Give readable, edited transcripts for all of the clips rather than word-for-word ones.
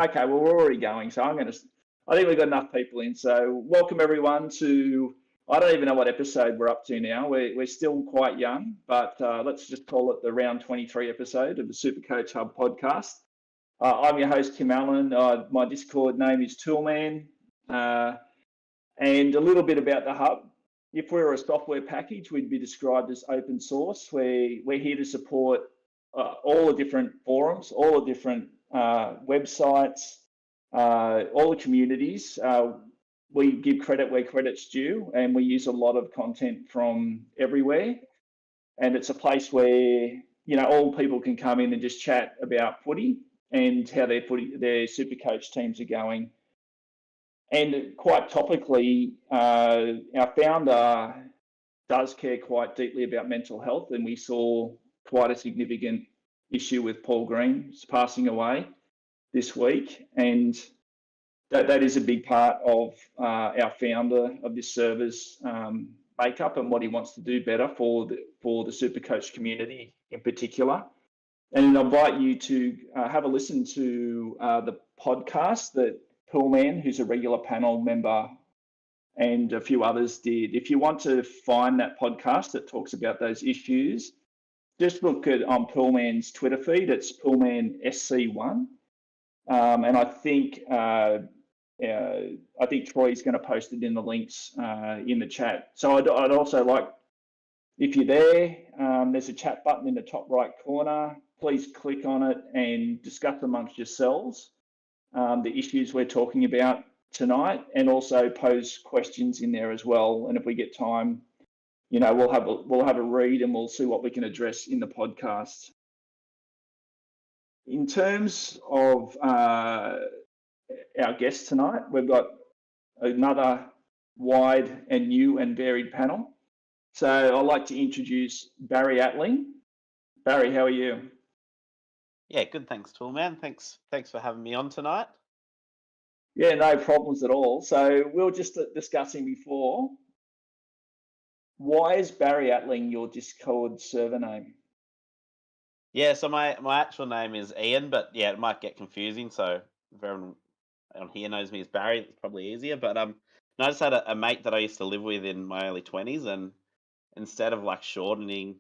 Okay, well, we're already going, so I think we've got enough people in. So welcome everyone to, I don't even know what episode we're up to now. We're still quite young, but let's just call it the round 23 episode of the Supercoach Hub podcast. I'm your host, Tim Allen. My Discord name is Toolman. And a little bit about the Hub. If we were a software package, we'd be described as open source. We're here to support all the different forums, all the different websites, all the communities. We give credit where credit's due, and we use a lot of content from everywhere. And it's a place where all people can come in and just chat about footy and how their Supercoach teams are going. And quite topically, our founder does care quite deeply about mental health, and we saw quite a significant issue with Paul Green passing away this week, and that is a big part of our founder of this server's makeup and what he wants to do better for the Supercoach community in particular. And I invite you to have a listen to the podcast that Poolman, who's a regular panel member, and a few others did. If you want to find that podcast that talks about those issues, just look at on Poolman's Twitter feed. It's Poolman SC1, and I think Troy's going to post it in the links in the chat. So I'd also like, if you're there, there's a chat button in the top right corner. Please click on it and discuss amongst yourselves the issues we're talking about tonight, and also pose questions in there as well. And if we get time, we'll have a read and we'll see what we can address in the podcast. In terms of our guests tonight, we've got another wide and new and varied panel. So I'd like to introduce Barry Atling. Barry, how are you? Yeah, good. Thanks, Toolman. Thanks for having me on tonight. Yeah, no problems at all. So we were just discussing before, why is Barry Atling your Discord server name? Yeah, so my actual name is Ian, but yeah, it might get confusing. So if everyone on here knows me as Barry, it's probably easier. But I just had a mate that I used to live with in my early 20s, and instead of like shortening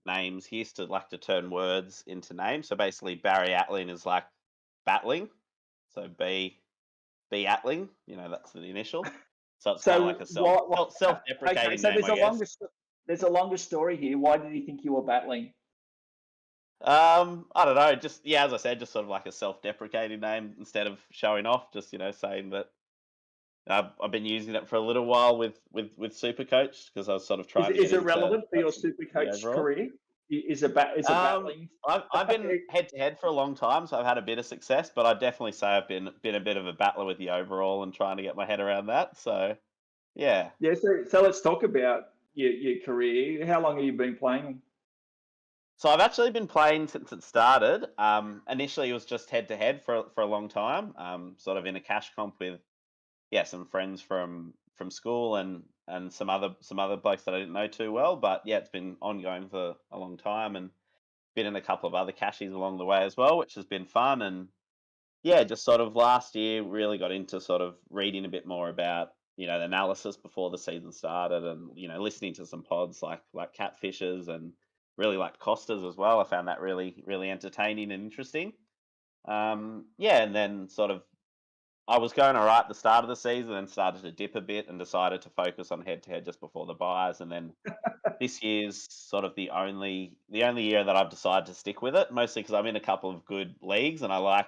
names, he used to like to turn words into names. So basically, Barry Atling is like battling. So B Atling, that's the initial. So it's kind of like a self-deprecating okay, so name, there's a longer story here. Why did he think you were battling? I don't know. Just as I said, just sort of like a self-deprecating name instead of showing off. Just saying that I've been using it for a little while with Supercoach, because I was sort of trying. Is it relevant for your Supercoach career? Is it battling? I've been head to head for a long time, so I've had a bit of success. But I definitely say I've been a bit of a battler with the overall and trying to get my head around that. So yeah. Yeah. So let's talk about your career. How long have you been playing? So I've actually been playing since it started. Initially, it was just head to head for a long time. Sort of in a cash comp with some friends from school and some other blokes that I didn't know too well. But yeah, it's been ongoing for a long time, and been in a couple of other cashies along the way as well, which has been fun. And yeah, just sort of last year really got into sort of reading a bit more about the analysis before the season started, and listening to some pods like Catfishers, and really liked Costas as well. I found that really entertaining and interesting. And then sort of I was going all right at the start of the season, and started to dip a bit, and decided to focus on head to head just before the buys. And then this year's sort of the only year that I've decided to stick with it, mostly because I'm in a couple of good leagues, and I like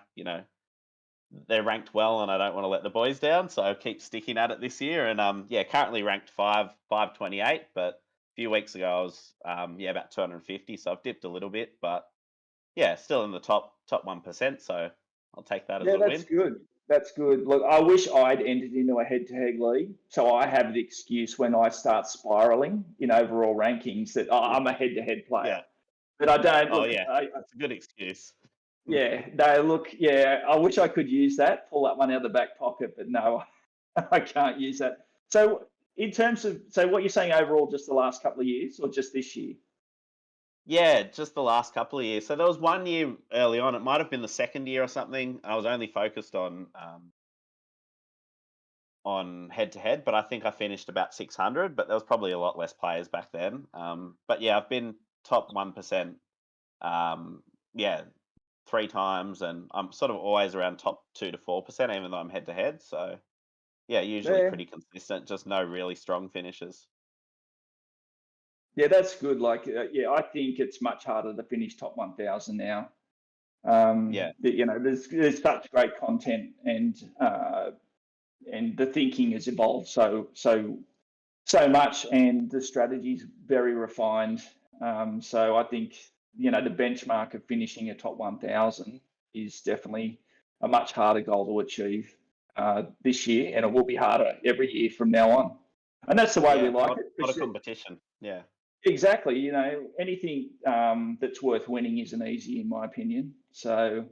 they're ranked well, and I don't want to let the boys down, so I keep sticking at it this year. And currently ranked 528, but a few weeks ago I was about 250, so I've dipped a little bit, but yeah, still in the top 1%. So I'll take that as a win. That's good. That's good. Look, I wish I'd entered into a head-to-head league, so I have the excuse when I start spiraling in overall rankings that I'm a head-to-head player. Yeah. But I don't. Oh, yeah, that's a good excuse. Yeah, I wish I could use that, pull that one out of the back pocket, but no, I can't use that. So in terms of, what you're saying overall, just the last couple of years, or just this year? Yeah, just the last couple of years. So there was one year early on. It might have been the second year or something. I was only focused on head to head, but I think I finished about 600. But there was probably a lot less players back then. But yeah, I've been top 1%. Yeah, 3 times, and I'm sort of always around top 2 to 4%, even though I'm head to head. So yeah, usually Yeah, pretty consistent. Just no really strong finishes. yeah, that's good. Like, yeah, I think it's much harder to finish top 1,000 now. Yeah, There's such great content, and the thinking has evolved so much, and the strategy's very refined. So I think the benchmark of finishing a top 1,000 is definitely a much harder goal to achieve this year, and it will be harder every year from now on. And that's the way we yeah, like it. lot of competition. Yeah. Exactly. Anything that's worth winning isn't easy, in my opinion. So,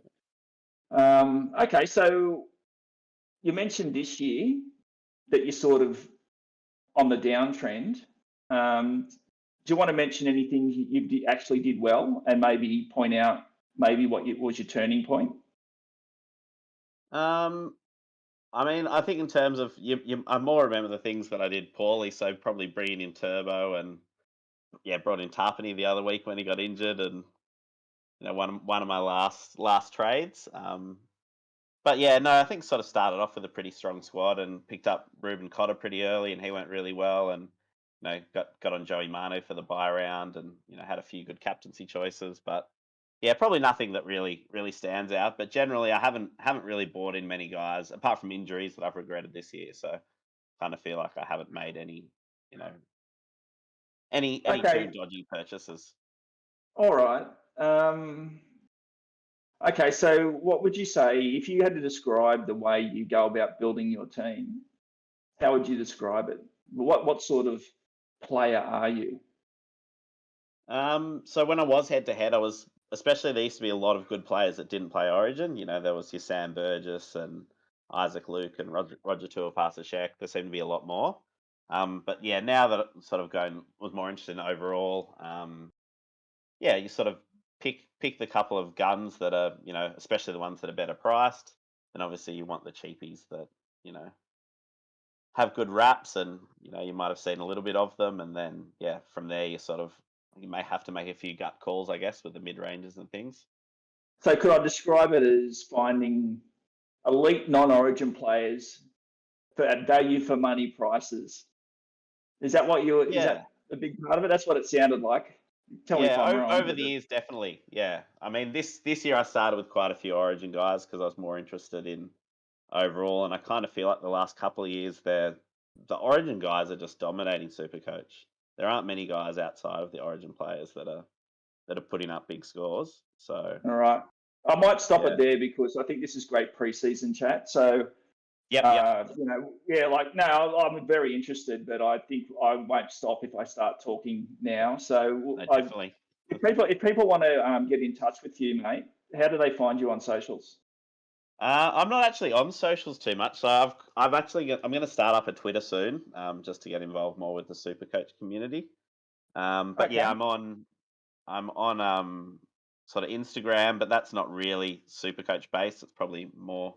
okay. So you mentioned this year that you're sort of on the downtrend. Do you want to mention anything you actually did well, and maybe point out maybe what was your turning point? Um, I mean, I think in terms of I more remember the things that I did poorly. So probably bringing in Turbo, and yeah, brought in Tarpany the other week when he got injured, and one of my last trades. But yeah, no, I think sort of started off with a pretty strong squad and picked up Reuben Cotter pretty early, and he went really well, and got on Joey Manu for the buy round, and had a few good captaincy choices. But yeah, probably nothing that really stands out. But generally, I haven't really bought in many guys apart from injuries that I've regretted this year. So kind of feel like I haven't made any you know any too Okay, dodgy purchases. all right. Okay, so what would you say if you had to describe the way you go about building your team? How would you describe it? What sort of player are you? So when I was head to head, I was especially there used to be a lot of good players that didn't play Origin. There was your Sam Burgess and Isaac Luke and Roger Tuivasa-Sheck. There seemed to be a lot more. But yeah, now that I'm sort of was more interested in overall. Yeah, you sort of pick the couple of guns that are especially the ones that are better priced. And obviously you want the cheapies that you know have good raps, and you might have seen a little bit of them, and then yeah, from there you may have to make a few gut calls, I guess, with the mid ranges and things. So could I describe it as finding elite non-Origin players at value for money prices? Is that is Yeah, that a big part of it? That's what it sounded like. Tell me if yeah. I'm wrong, Over but the years, definitely. Yeah, I mean this year I started with quite a few Origin guys because I was more interested in overall, and I kind of feel like the last couple of years the Origin guys are just dominating Supercoach. There aren't many guys outside of the Origin players that are putting up big scores. So all right. I might stop it yeah, there because I think this is great pre-season chat. So, yep. yeah, like no, I'm very interested, but I think I won't stop if I start talking now. So, No, definitely. if people want to get in touch with you, mate, how do they find you on socials? I'm not actually on socials too much, so I'm going to start up a Twitter soon, just to get involved more with the Supercoach community. But yeah, Okay. I'm on sort of Instagram, but that's not really Supercoach based. It's probably more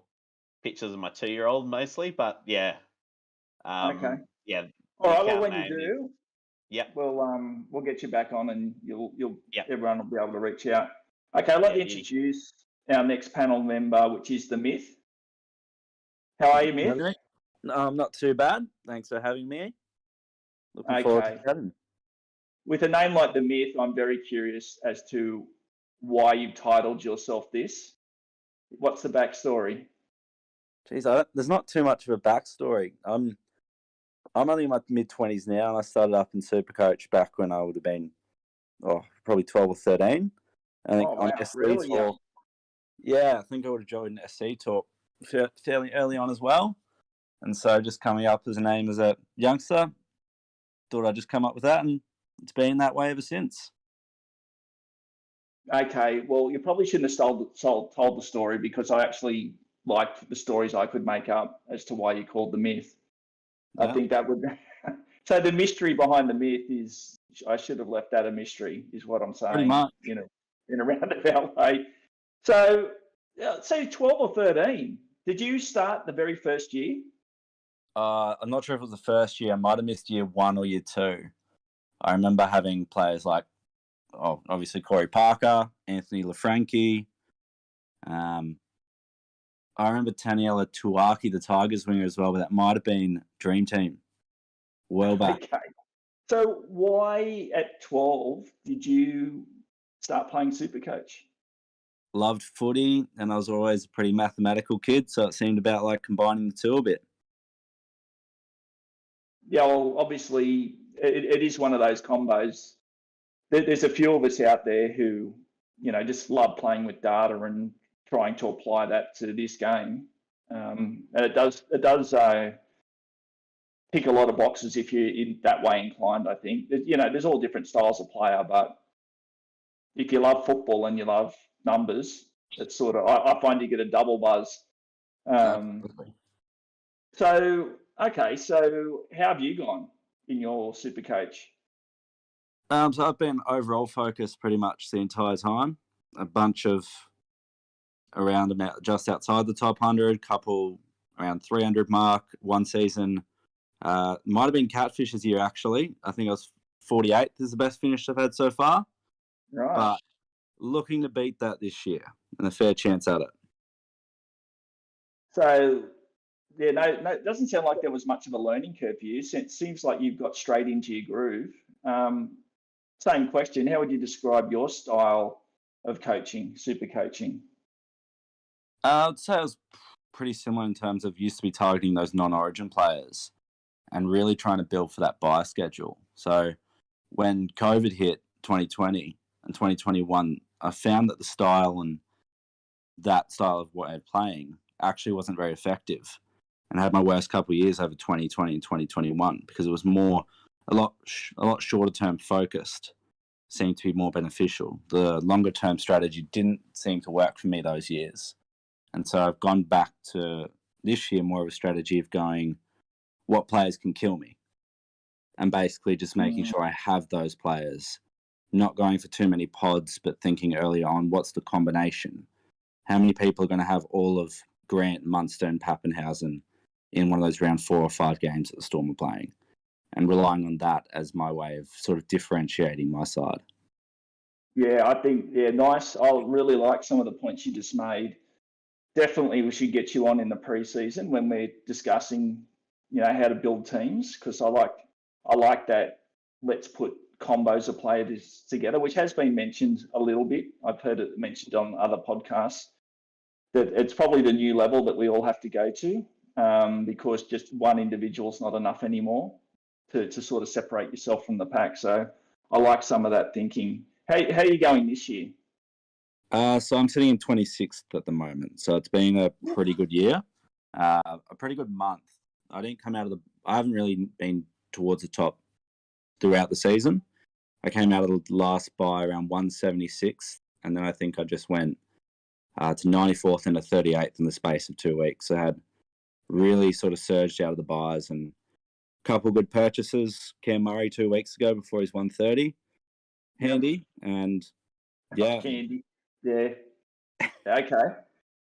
pictures of my 2-year-old mostly. But yeah, Okay. yeah, All the right. Well, account when you name is do, yep, we'll get you back on, and you'll yep, everyone will be able to reach out. Okay. Let yeah, me beauty. introduce our next panel member, which is the Myth. How are you, Myth? Having me? Not too bad. Thanks for having me. Looking forward Okay. to chatting. With a name like the Myth, I'm very curious as to why you've titled yourself this. What's the backstory? Geez, there's not too much of a backstory. I'm only in my mid-20s now, and I started up in Supercoach back when I would have been, probably 12 or 13. I think Oh on wow, SC really young. Talk. Yeah, I think I would have joined SC Talk fairly early on as well. And so just coming up as a name as a youngster, thought I'd just come up with that, and it's been that way ever since. Okay, well, you probably shouldn't have told the story, because I actually liked the stories I could make up as to why you called the Myth. I Yeah. think that would So the mystery behind the myth is, I should have left that a mystery, is what I'm saying. Pretty much. In a roundabout way. So, say 12 or 13. Did you start the very first year? I'm not sure if it was the first year. I might have missed year 1 or year 2. I remember having players like, obviously Corey Parker, Anthony LaFranchi. I remember Taniela Tuaki, the Tigers winger as well, but that might have been Dream Team. Well back. Okay. So why at 12 did you start playing Supercoach? Loved footy, and I was always a pretty mathematical kid, so it seemed about like combining the two a bit. Yeah, well, obviously, it is one of those combos. There's a few of us out there who, just love playing with data and trying to apply that to this game. And it does tick a lot of boxes if you're in that way inclined, I think. There's all different styles of player, but if you love football and you love numbers, it's sort of, I find you get a double buzz. So how have you gone in your Supercoach? So I've been overall focused pretty much the entire time. A bunch of around about just outside the top 100, couple around 300 mark, one season. Might have been Catfish's year, actually. I think I was 48th is the best finish I've had so far. Right. But looking to beat that this year, and a fair chance at it. So, yeah, no, it doesn't sound like there was much of a learning curve for you. It seems like you've got straight into your groove. Same question, how would you describe your style of coaching, super coaching? I'd say it was pretty similar in terms of used to be targeting those non-origin players and really trying to build for that buy schedule. So when COVID hit 2020 and 2021, I found that the style and that style of what I had playing actually wasn't very effective, and I had my worst couple of years over 2020 and 2021 because it was a lot shorter term focused, seemed to be more beneficial. The longer term strategy didn't seem to work for me those years. And so I've gone back to this year more of a strategy of going, what players can kill me? And basically just making sure I have those players, not going for too many pods, but thinking early on, what's the combination? How many people are going to have all of Grant, Munster and Pappenhausen in one of those round 4 or 5 games that the Storm are playing? And relying on that as my way of sort of differentiating my side. Yeah, I think, nice. I really like some of the points you just made. Definitely we should get you on in the preseason when we're discussing, how to build teams, because I like that let's put combos of players together, which has been mentioned a little bit. I've heard it mentioned on other podcasts, that it's probably the new level that we all have to go to, because just one individual is not enough anymore to sort of separate yourself from the pack. So I like some of that thinking. How are you going this year? So I'm sitting in 26th at the moment. So it's been a pretty good year, a pretty good month. I haven't really been towards the top throughout the season. I came out of the last bye around 176, and then I think I just went to 94th and to 38th in the space of 2 weeks. I had really sort of surged out of the buys, and a couple of good purchases. Cam Murray 2 weeks ago before he's 130. Handy. And yeah. Handy. Yeah. Okay.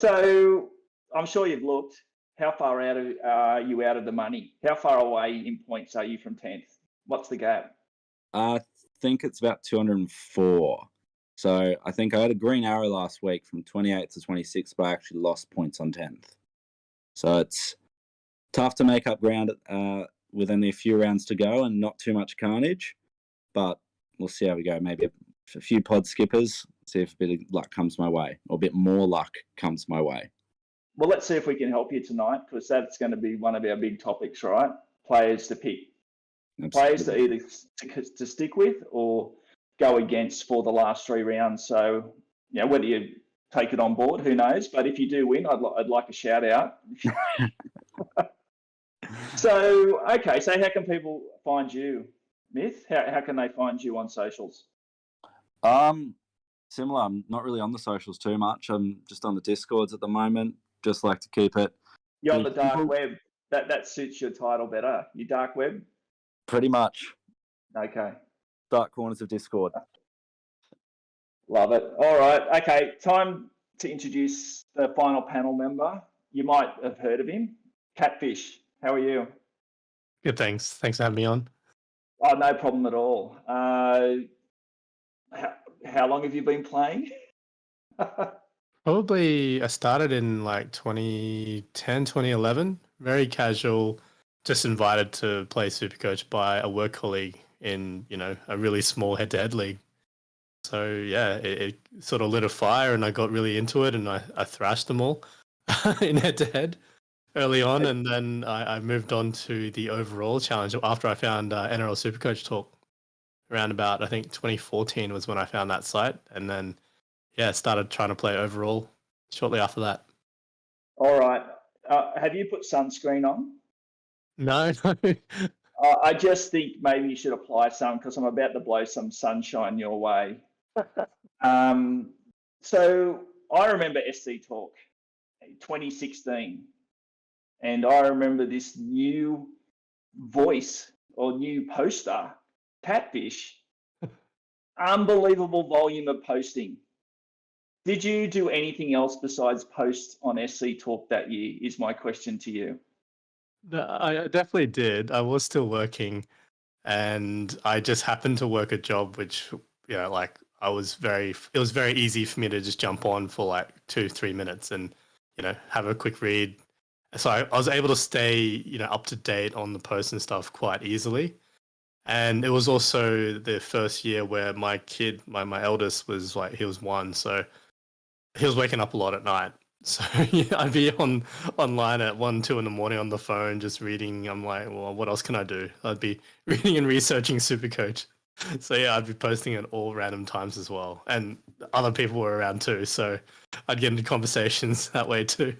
So I'm sure you've looked. How far out are you out of the money? How far away in points are you from 10th? What's the gap? I think it's about 204. So I think I had a green arrow last week from 28th to 26th, but I actually lost points on 10th. So it's tough to make up ground with only a few rounds to go and not too much carnage. But we'll see how we go. Maybe a few pod skippers, see if a bit of luck comes my way, or a bit more luck comes my way. Well, let's see if we can help you tonight, because that's going to be one of our big topics, right? Players to pick. Absolutely. Players to either to stick with or go against for the last 3 rounds. So, whether you take it on board, who knows? But if you do win, I'd like a shout out. So how can people find you, Myth? How can they find you on socials? Similar. I'm not really on the socials too much. I'm just on the Discords at the moment. Just like to keep it. You're on the dark web. That suits your title better. Your dark web. Pretty much. Okay. Dark corners of Discord. Love it. All right. Okay. Time to introduce the final panel member. You might have heard of him. Catfish. How are you? Good, thanks. Thanks for having me on. Oh, no problem at all. How long have you been playing? Probably I started in like 2010, 2011. Very casual, just invited to play Supercoach by a work colleague in, a really small head-to-head league. So yeah, it sort of lit a fire and I got really into it and I thrashed them all in head-to-head early on. And then I moved on to the overall challenge after I found NRL Supercoach Talk around about, I think 2014 was when I found that site. And then, yeah, started trying to play overall shortly after that. All right. Have you put sunscreen on? No. I just think maybe you should apply some because I'm about to blow some sunshine your way. So I remember SC Talk 2016, and I remember this new voice or new poster, Catfish, unbelievable volume of posting. Did you do anything else besides post on SC Talk that year is my question to you. I definitely did. I was still working and I just happened to work a job which, it was very easy for me to just jump on for like 2-3 minutes and, have a quick read. So I was able to stay, up to date on the posts and stuff quite easily. And it was also the first year where my kid, my eldest was he was 1. So he was waking up a lot at night. So yeah, I'd be online at 1-2 in the morning on the phone, just reading. I'm like, well, what else can I do? I'd be reading and researching Supercoach. So yeah, I'd be posting at all random times as well. And other people were around too. So I'd get into conversations that way too.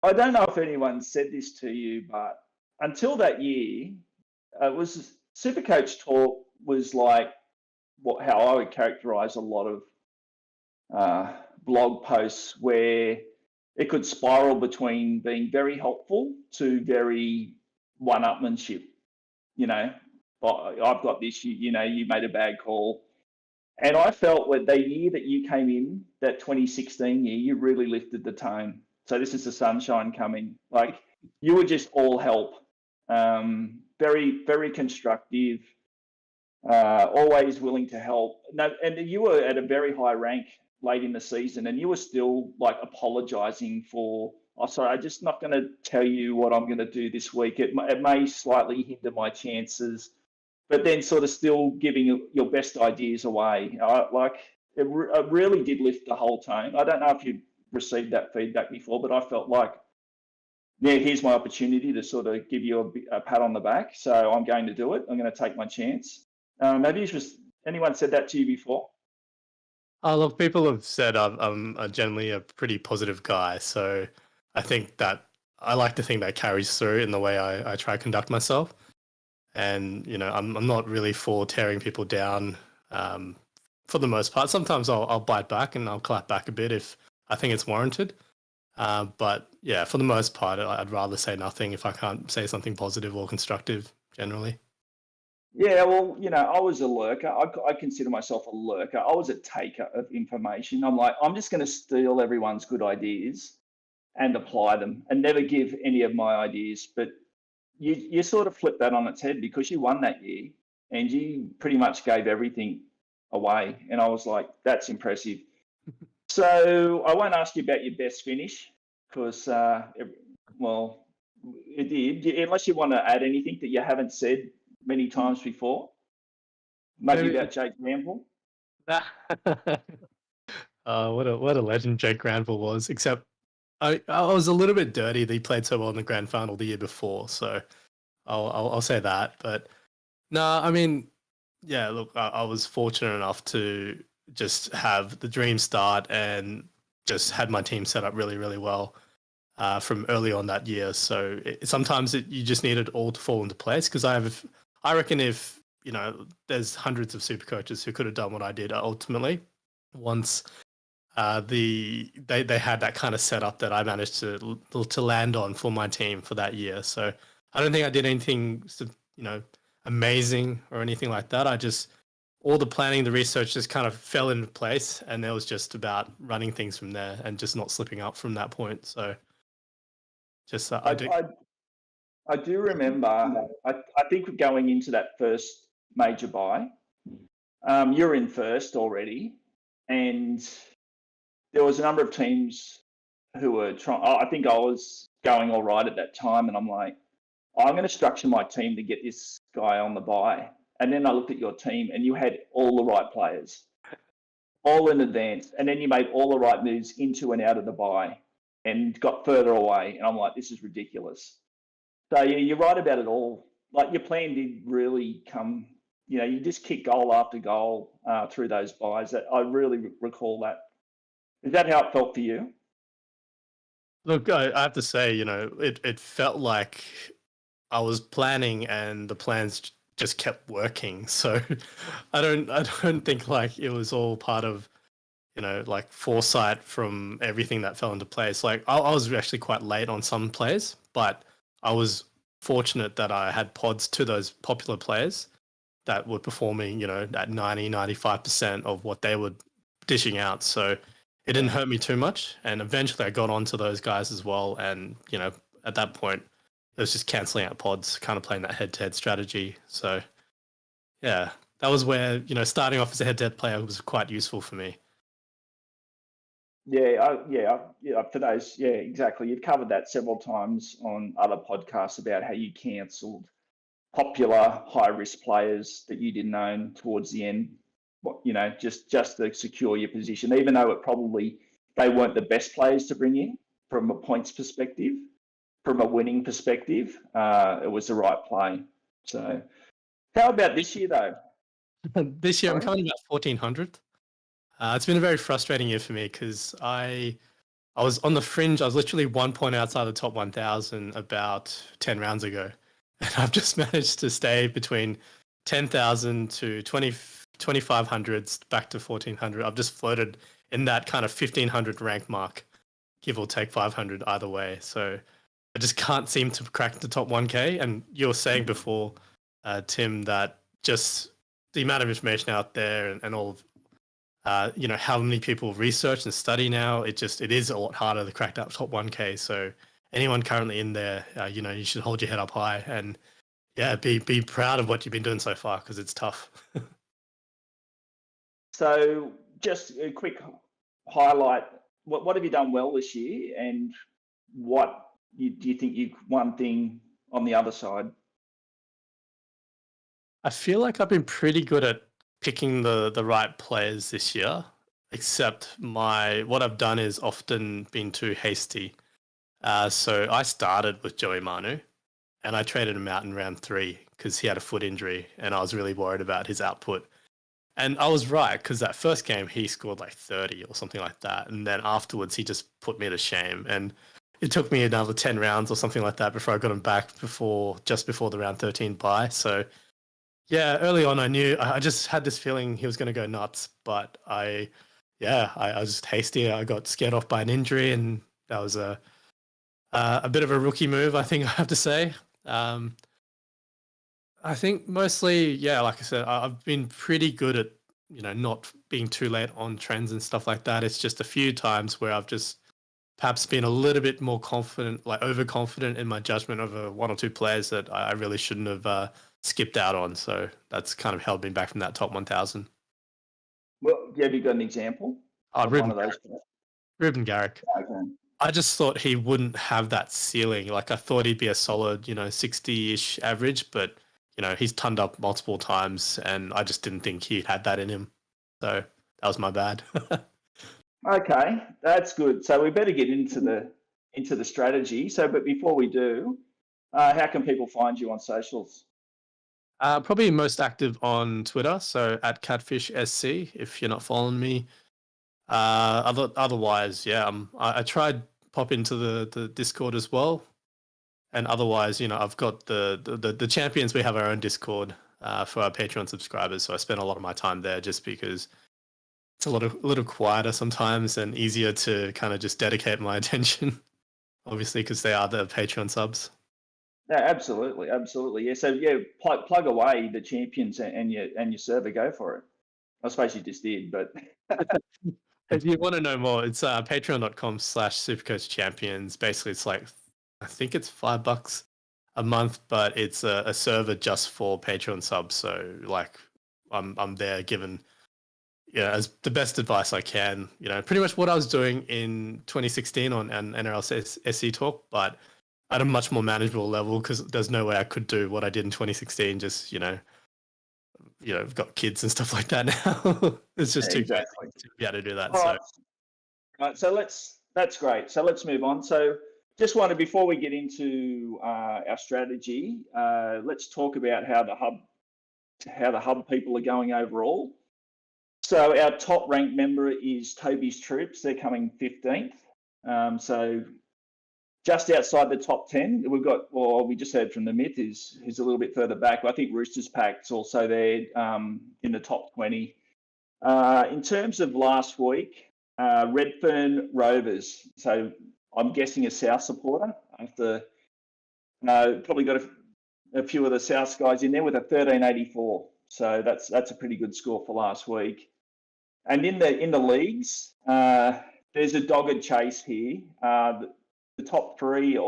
I don't know if anyone said this to you, but until that year, Supercoach Talk was like how I would characterize a lot of blog posts where it could spiral between being very helpful to very one-upmanship. I've got this, you made a bad call. And I felt that the year that you came in, that 2016 year, you really lifted the tone. So this is the sunshine coming. Like, you were just all help. Very, very constructive, always willing to help. No, and you were at a very high rank late in the season, and you were still like apologizing for, oh, sorry, I'm just not going to tell you what I'm going to do this week. It may slightly hinder my chances, but then sort of still giving your best ideas away. It really did lift the whole tone. I don't know if you received that feedback before, but I felt like, yeah, here's my opportunity to sort of give you a pat on the back. So I'm going to do it. I'm going to take my chance. Maybe anyone said that to you before? Oh, look, people have said I'm generally a pretty positive guy. So I think that I like to think that carries through in the way I try to conduct myself. And, I'm not really for tearing people down for the most part. Sometimes I'll bite back and I'll clap back a bit if I think it's warranted. But yeah, for the most part, I'd rather say nothing if I can't say something positive or constructive generally. Yeah, well, I was a lurker. I consider myself a lurker. I was a taker of information. I'm like, I'm just going to steal everyone's good ideas and apply them and never give any of my ideas. But you sort of flipped that on its head because you won that year and you pretty much gave everything away. And I was like, that's impressive. So I won't ask you about your best finish because, it did. Unless you want to add anything that you haven't said many times before. Maybe about Jake Granville. What a legend Jake Granville was. Except I was a little bit dirty that he played so well in the grand final the year before. So I'll say that. But no, I mean, yeah. Look, I was fortunate enough to just have the dream start and just had my team set up really, really well from early on that year. So sometimes you just need it all to fall into place because I reckon if, there's hundreds of super coaches who could have done what I did ultimately once they had that kind of setup that I managed to land on for my team for that year. So I don't think I did anything, amazing or anything like that. All the planning, the research just kind of fell into place, and it was just about running things from there and just not slipping up from that point. So just I do remember, I think going into that first major buy, you're in first already, and there was a number of teams who were trying. I think I was going all right at that time, and I'm like, I'm going to structure my team to get this guy on the buy. And then I looked at your team, and you had all the right players, all in advance, and then you made all the right moves into and out of the buy, and got further away. And I'm like, this is ridiculous. So yeah, you're right about it all. Like, your plan did really come. You just kick goal after goal through those buys. I really recall that. Is that how it felt for you? Look, I have to say, it felt like I was planning and the plans just kept working. So I don't think like it was all part of, like foresight from everything that fell into place. Like I was actually quite late on some plays, but I was fortunate that I had pods to those popular players that were performing, at 90-95% of what they were dishing out. So it didn't hurt me too much. And eventually I got onto those guys as well. And, at that point, it was just cancelling out pods, kind of playing that head-to-head strategy. So, yeah, that was where, starting off as a head-to-head player was quite useful for me. Yeah, for those, yeah, exactly. You've covered that several times on other podcasts about how you cancelled popular high-risk players that you didn't own towards the end, just to secure your position, even though they weren't the best players to bring in from a points perspective, from a winning perspective. It was the right play. So, how about this year though? This year I'm coming about 1400th. It's been a very frustrating year for me because I was on the fringe. I was literally 1 point outside the top 1,000 about 10 rounds ago. And I've just managed to stay between 10,000 to 2,500s back to 1,400. I've just floated in that kind of 1,500 rank mark, give or take 500 either way. So I just can't seem to crack the top 1K. And you were saying before, Tim, that just the amount of information out there and all of, how many people research and study now, it is a lot harder to crack that top 1K. So anyone currently in there, you should hold your head up high and be proud of what you've been doing so far because it's tough. So just a quick highlight, what have you done well this year, and what do you think you one thing on the other side? I feel like I've been pretty good at picking the right players this year, except what I've done is often been too hasty. So I started with Joey Manu, and I traded him out in round 3 because he had a foot injury, and I was really worried about his output. And I was right because that first game he scored like 30 or something like that, and then afterwards he just put me to shame. And it took me another 10 rounds or something like that before I got him back just before the round 13 bye. So yeah, early on I knew I just had this feeling he was going to go nuts, but I was just hasty. I got scared off by an injury, and that was a bit of a rookie move, I think I have to say. I think mostly, like I said, I've been pretty good at, not being too late on trends and stuff like that. It's just a few times where I've just perhaps been a little bit more confident, like overconfident in my judgment of one or two players that I really shouldn't have skipped out on. So that's kind of held me back from that top 1,000. Well, have you got an example of one of those? Reuben Garrick. Okay. I just thought he wouldn't have that ceiling. Like I thought he'd be a solid, 60-ish average, but he's turned up multiple times, and I just didn't think he had that in him. So that was my bad. Okay, that's good. So we better get into the strategy. So, but before we do, how can people find you on socials? Probably most active on Twitter, so at CatfishSC if you're not following me. Otherwise, I tried pop into the Discord as well. And otherwise, I've got the champions. We have our own Discord for our Patreon subscribers, so I spend a lot of my time there just because it's a little quieter sometimes and easier to kind of just dedicate my attention. Obviously, because they are the Patreon subs. No, absolutely, absolutely. Yeah. So yeah, plug away the champions and your server. Go for it. I suppose you just did, but If you want to know more, it's patreon.com/Supercoach Champions. Basically, it's like, I think it's $5 a month, but it's a server just for Patreon subs. So like, I'm there giving, as the best advice I can. Pretty much what I was doing in 2016 on an NRL SE Talk, but at a much more manageable level, because there's no way I could do what I did in 2016. Just I've got kids and stuff like that now. It's just too exactly to be able to do that. All right. Right. So that's great. So let's move on. So just wanted, before we get into our strategy, let's talk about how the hub people are going overall. So our top ranked member is Toby's Troops. They're coming 15th. So just outside the top 10. We just heard from the Myth is a little bit further back. I think Roosters Pack's also there in the top 20. In terms of last week, Redfern Rovers. So I'm guessing a South supporter after probably got a few of the South guys in there with a 1384. So that's a pretty good score for last week. And in the leagues, there's a dogged chase here. The top three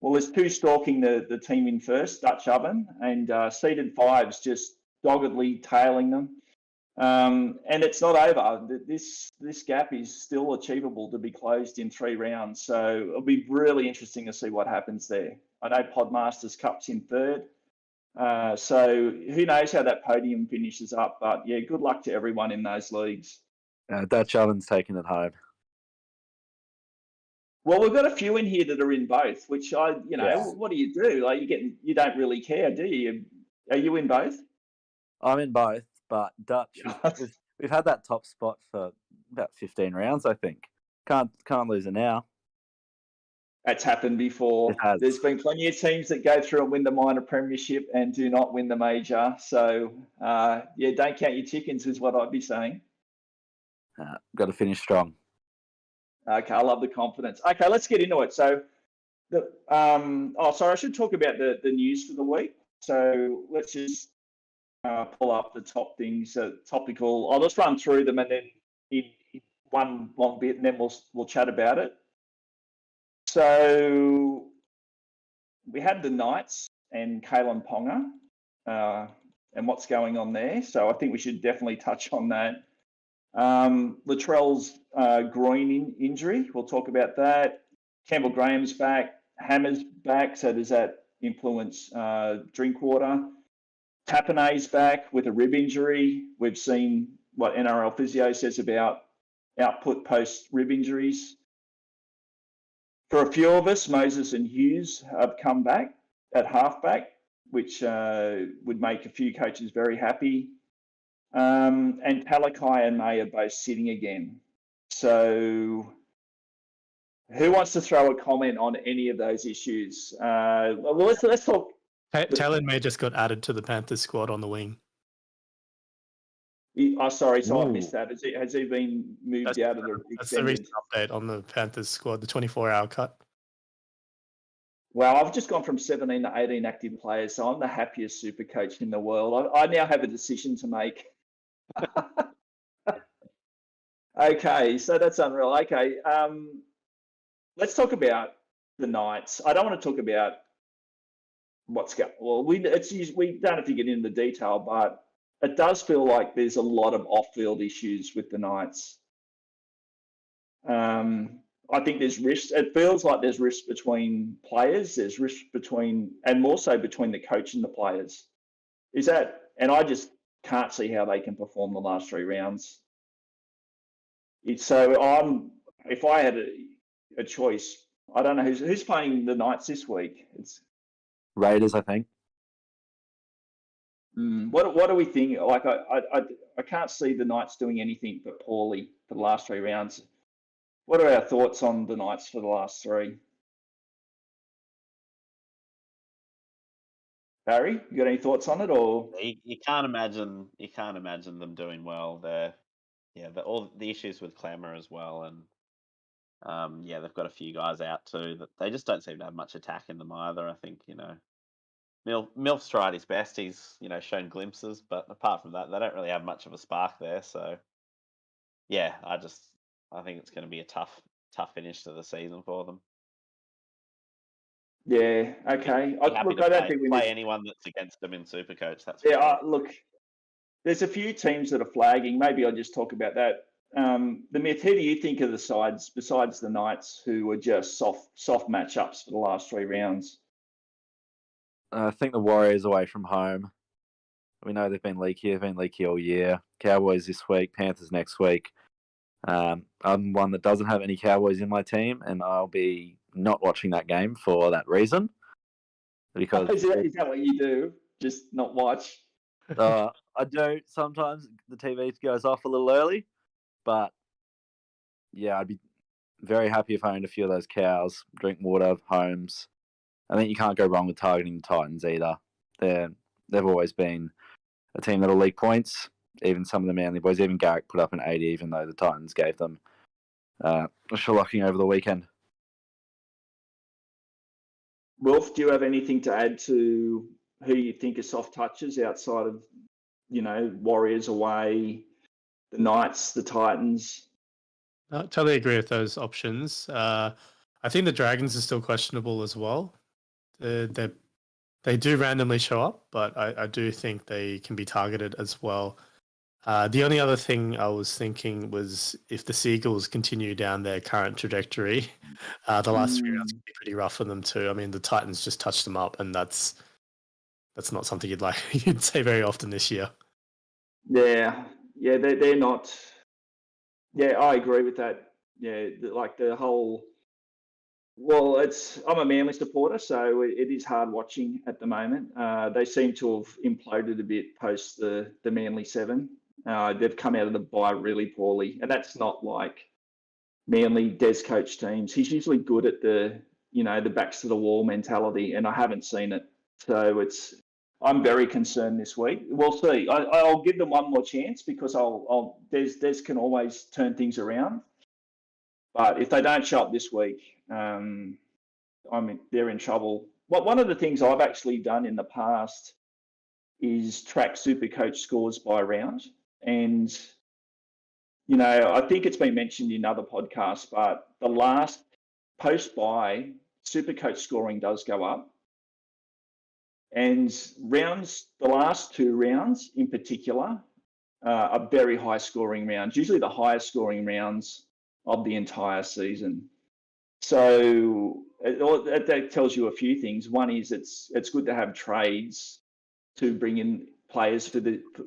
there's two stalking the team in first, Dutch Oven, and seeded fives just doggedly tailing them. And it's not over. This gap is still achievable to be closed in 3 rounds. So it'll be really interesting to see what happens there. I know Podmasters Cup's in third. So who knows how that podium finishes up. But yeah, good luck to everyone in those leagues. Dutch Oven's taking it home. Well, we've got a few in here that are in both, which what do you do? Like you don't really care, do you? Are you in both? I'm in both, but Dutch, we've had that top spot for about 15 rounds, I think. Can't lose it now. That's happened before. There's been plenty of teams that go through and win the minor premiership and do not win the major. So, don't count your chickens is what I'd be saying. Got to finish strong. Okay, I love the confidence. Okay, let's get into it. So, I should talk about the news for the week. So let's just pull up the top things, topical. I'll just run through them and then in one long bit, and then we'll chat about it. So we had the Knights and Kalen Ponga and what's going on there. So I think we should definitely touch on that. Latrell's groin injury, we'll talk about that. Campbell Graham's back, Hammer's back, so does that influence Drinkwater? Tapanay's back with a rib injury. We've seen what NRL Physio says about output post-rib injuries. For a few of us, Moses and Hughes have come back at halfback, which would make a few coaches very happy. And Talakai and May are both sitting again. So who wants to throw a comment on any of those issues? Let's talk. Taylor May just got added to the Panthers squad on the wing. Sorry, so I missed that. Has he been moved out of the extended? That's the recent update on the Panthers squad, the 24-hour cut. Well, I've just gone from 17 to 18 active players, so I'm the happiest super coach in the world. I now have a decision to make. Okay, so that's unreal. Okay, let's talk about the Knights. I don't want to talk about what's going. Well, we don't have to get into the detail, but it does feel like there's a lot of off-field issues with the Knights. I think there's risks. It feels like there's risks between players. There's risks between, and more so between the coach and the players. And I just can't see how they can perform the last 3 rounds. If I had a choice, I don't know who's playing the Knights this week. It's Raiders, I think. What do we think? Like I can't see the Knights doing anything but poorly for the last 3 rounds. What are our thoughts on the Knights for the last 3? Barry, you got any thoughts on it, or you can't imagine them doing well. All the issues with Clamour as well, and Yeah, they've got a few guys out too that they just don't seem to have much attack in them either. I think, Milf's tried his best. He's, shown glimpses, but apart from that, they don't really have much of a spark there. So yeah, I think it's going to be a tough finish to the season for them. Yeah. Okay. Be happy Look, to I don't think we play need. anyone that's against them in Supercoach. That's for Yeah. sure. Look, there's a few teams that are flagging. Maybe I'll just talk about that. The myth. Who do you think are the sides besides the Knights who were just soft matchups for the last 3 rounds? I think the Warriors away from home. We know they've been leaky. They've been leaky all year. Cowboys this week, Panthers next week. I'm one that doesn't have any Cowboys in my team, and I'll be not watching that game for that reason. Because Is that what you do? Just not watch? I do sometimes. The TV goes off a little early, but yeah, I'd be very happy if I owned a few of those cows. Drink water, Holmes. I think you can't go wrong with targeting the Titans either. They've always been a team that'll leak points. Even some of the Manly boys, even Garrick put up an 80, even though the Titans gave them a shellacking over the weekend. Wolf, do you have anything to add to who you think are soft touches outside of, Warriors away, the Knights, the Titans? I totally agree with those options. I think the Dragons are still questionable as well. They do randomly show up, but I do think they can be targeted as well. The only other thing I was thinking was if the Seagulls continue down their current trajectory, the last 3 rounds could be pretty rough for them too. I mean, the Titans just touched them up, and that's not something you'd say very often this year. Yeah, they're not. Yeah, I agree with that. Yeah, like the whole. Well, I'm a Manly supporter, so it is hard watching at the moment. They seem to have imploded a bit post the Manly 7. They've come out of the bye really poorly, and that's not like Manly Des coach teams. He's usually good at the backs to the wall mentality, and I haven't seen it. So I'm very concerned this week. We'll see. I'll give them one more chance because Des can always turn things around. But if they don't show up this week, they're in trouble. One of the things I've actually done in the past is track Supercoach scores by round. And, I think it's been mentioned in other podcasts, but the last post-buy, Supercoach scoring does go up. And the last 2 rounds in particular, are very high scoring rounds, usually the highest scoring rounds of the entire season. So that tells you a few things. One is it's good to have trades to bring in players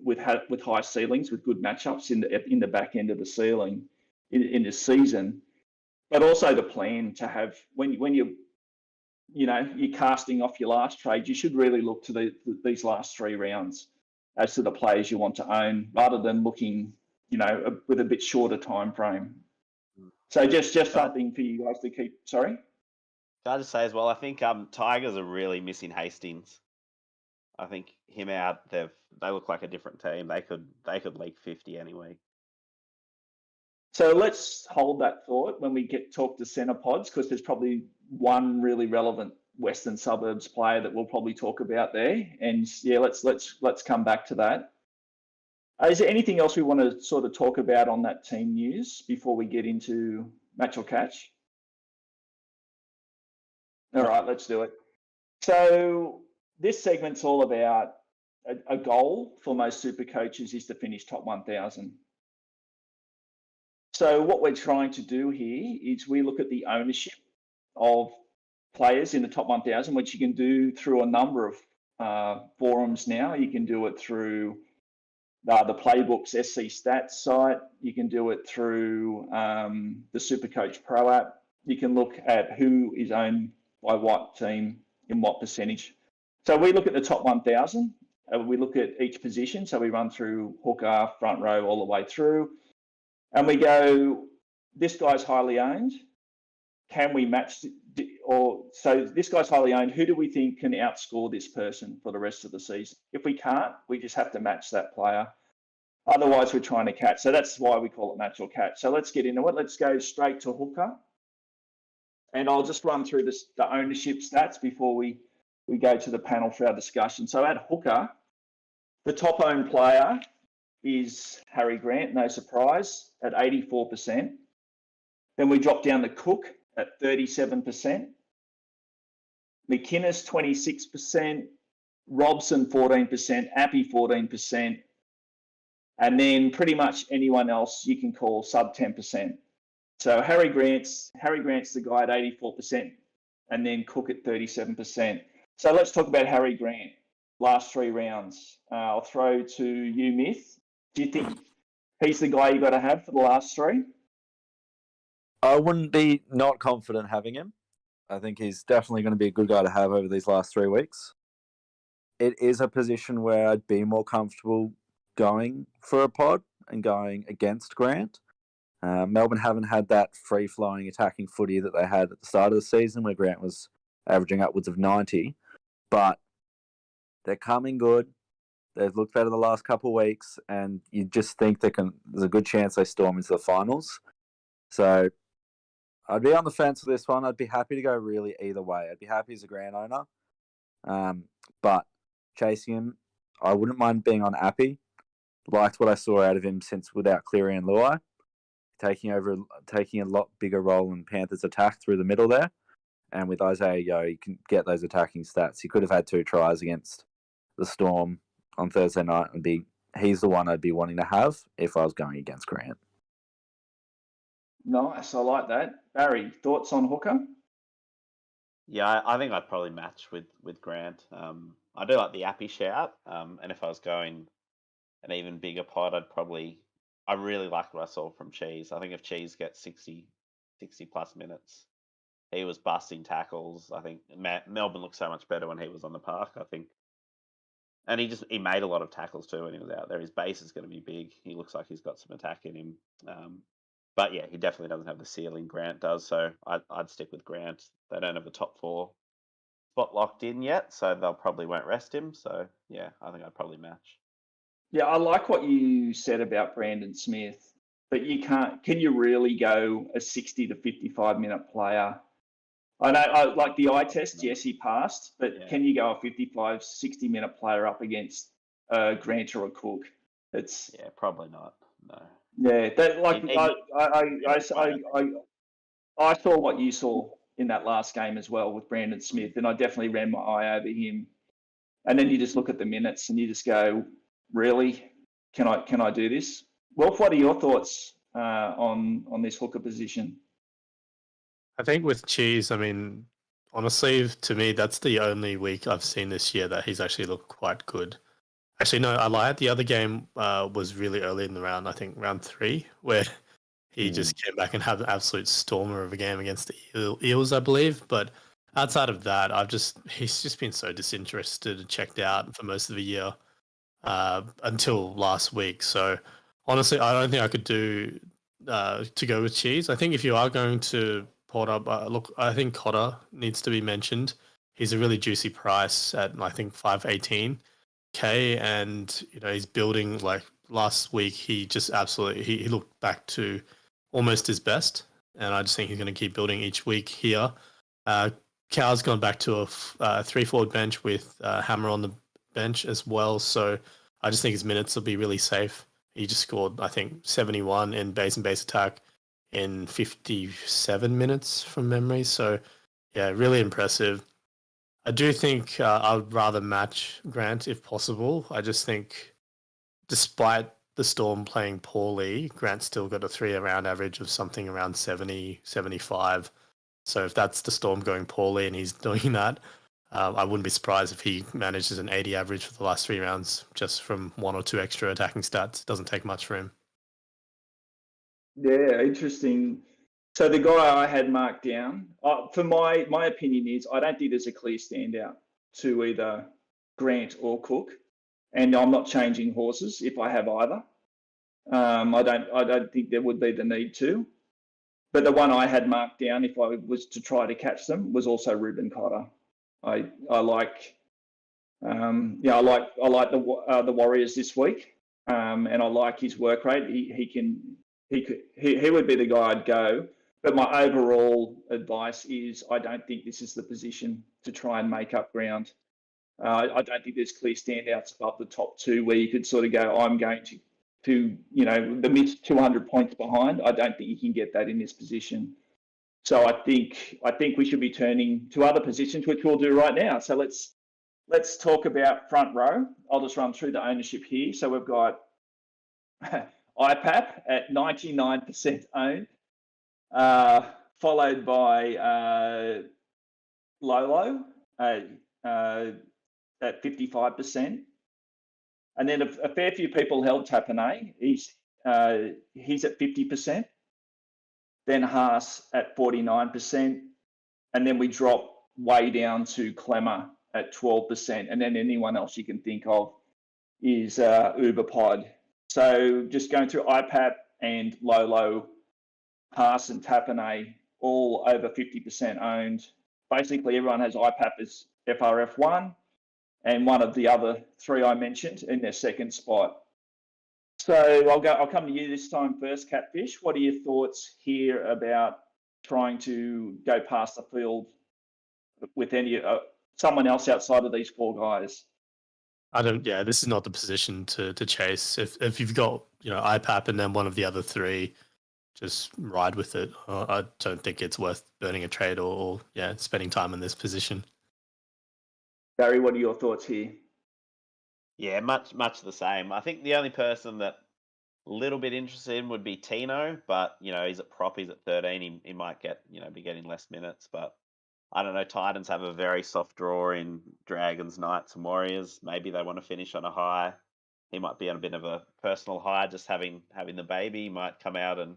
with high ceilings, with good matchups in the back end of the ceiling in the season, but also the plan to have when you're casting off your last trade, you should really look to these last 3 rounds as to the players you want to own, rather than looking with a bit shorter time frame. So just something for you guys to keep. Sorry? Can I just say as well, I think Tigers are really missing Hastings. I think him out, they look like a different team. They could leak 50 anyway. So let's hold that thought when we talk to centre pods, because there's probably one really relevant Western Suburbs player that we'll probably talk about there. And yeah, let's come back to that. Is there anything else we want to sort of talk about on that team news before we get into Match or Catch? All right, let's do it. So this segment's all about a goal for most super coaches is to finish top 1,000. So what we're trying to do here is we look at the ownership of players in the top 1,000, which you can do through a number of forums now. You can do it through the Playbook's SC Stats site. You can do it through the Supercoach Pro app. You can look at who is owned by what team in what percentage. So we look at the top 1,000. We look at each position. So we run through hooker, front row, all the way through. And we go, this guy's highly owned. Can we match? So this guy's highly owned. Who do we think can outscore this person for the rest of the season? If we can't, we just have to match that player. Otherwise, we're trying to catch. So that's why we call it match or catch. So let's get into it. Let's go straight to hooker. And I'll just run through the ownership stats before we go to the panel for our discussion. So at hooker, the top owned player is Harry Grant, no surprise, at 84%. Then we drop down to Cook at 37%. McInnes, 26%. Robson, 14%. Appy, 14%. And then pretty much anyone else you can call sub 10%. So Harry Grant's the guy at 84%, and then Cook at 37%. So let's talk about Harry Grant. Last 3 rounds. I'll throw to you, Myth. Do you think he's the guy you got to have for the last 3? I wouldn't be not confident having him. I think he's definitely going to be a good guy to have over these last 3 weeks. It is a position where I'd be more comfortable going for a pod and going against Grant. Melbourne haven't had that free-flowing attacking footy that they had at the start of the season where Grant was averaging upwards of 90. But they're coming good. They've looked better the last couple of weeks, and you just think there's a good chance they storm into the finals. So I'd be on the fence with this one. I'd be happy to go really either way. I'd be happy as a Grant owner. But chasing him, I wouldn't mind being on Appy. Liked what I saw out of him since without Cleary and Luai. Taking a lot bigger role in Panthers' attack through the middle there. And with Isaiah Yeo, you can get those attacking stats. He could have had 2 tries against the Storm on Thursday night. He's the one I'd be wanting to have if I was going against Grant. Nice, I like that. Barry, thoughts on hooker? Yeah, I think I'd probably match with Grant. I do like the Appy shout, and if I was going an even bigger pod, I really liked what I saw from Cheese. I think if Cheese gets 60 plus minutes, he was busting tackles. I think Melbourne looked so much better when he was on the park, I think. And he made a lot of tackles too when he was out there. His base is going to be big. He looks like he's got some attack in him. But yeah, he definitely doesn't have the ceiling Grant does. So I'd stick with Grant. They don't have a top 4 spot locked in yet, so they'll probably won't rest him. So yeah, I think I'd probably match. Yeah, I like what you said about Brandon Smith, but can you really go a 60 to 55 minute player? I know, like the eye test, yes, he passed, but yeah. Can you go a 55, 60 minute player up against Grant or a Cook? Yeah, probably not. No. Yeah, I saw what you saw in that last game as well with Brandon Smith, and I definitely ran my eye over him. And then you just look at the minutes and you just go, really, can I do this? Wolf, what are your thoughts on this hooker position? I think with Cheese, I mean, honestly, to me, that's the only week I've seen this year that he's actually looked quite good. Actually, no, I lied. The other game was really early in the round, I think round 3, where he just came back and had an absolute stormer of a game against the Eels, I believe. But outside of that, he's just been so disinterested and checked out for most of the year until last week. So honestly, I don't think I could do to go with Cheese. I think if you are going to port up, look, I think Cotter needs to be mentioned. He's a really juicy price at, I think, 518K, and he's building. Like last week, he just absolutely he looked back to almost his best, and I just think he's going to keep building each week here. Cow's gone back to a 3-forward bench with Hammer on the bench as well, so I just think his minutes will be really safe. He just scored, I think, 71 in base and base attack in 57 minutes from memory. So, yeah, really impressive. I do think I would rather match Grant if possible. I just think despite the Storm playing poorly, Grant still got a 3-round average of something around 70, 75. So if that's the Storm going poorly and he's doing that, I wouldn't be surprised if he manages an 80 average for the last 3 rounds just from 1 or 2 extra attacking stats. It doesn't take much for him. Yeah, interesting. So the guy I had marked down, for my opinion is I don't think there's a clear standout to either Grant or Cook, and I'm not changing horses if I have either. I don't think there would be the need to. But the one I had marked down, if I was to try to catch them, was also Reuben Cotter. I like the Warriors this week, and I like his work rate. He would be the guy I'd go. But my overall advice is I don't think this is the position to try and make up ground. I don't think there's clear standouts above the top two where you could sort of go, I'm going to the mid 200 points behind. I don't think you can get that in this position. So I think we should be turning to other positions, which we'll do right now. So let's talk about front row. I'll just run through the ownership here. So we've got IPAP at 99% owned, followed by Lolo at 55%. And then a fair few people held Tapane. He's at 50%. Then Haas at 49%. And then we drop way down to Clemmer at 12%. And then anyone else you can think of is Uberpod. So just going through IPAP and Lolo, Haas and Tapane, all over 50% owned. Basically, everyone has IPAP as FRF1 and one of the other three I mentioned in their second spot. So I'll come to you this time first, Catfish. What are your thoughts here about trying to go past the field with someone else outside of these four guys? This is not the position to chase. If you've got, IPAP and then one of the other three, just ride with it. I don't think it's worth burning a trade or spending time in this position. Barry, what are your thoughts here? Yeah, much the same. I think the only person that a little bit interested in would be Tino, but he's at prop, he's at 13. He might get be getting less minutes, but I don't know. Titans have a very soft draw in Dragons, Knights, and Warriors. Maybe they want to finish on a high. He might be on a bit of a personal high, just having the baby. He might come out and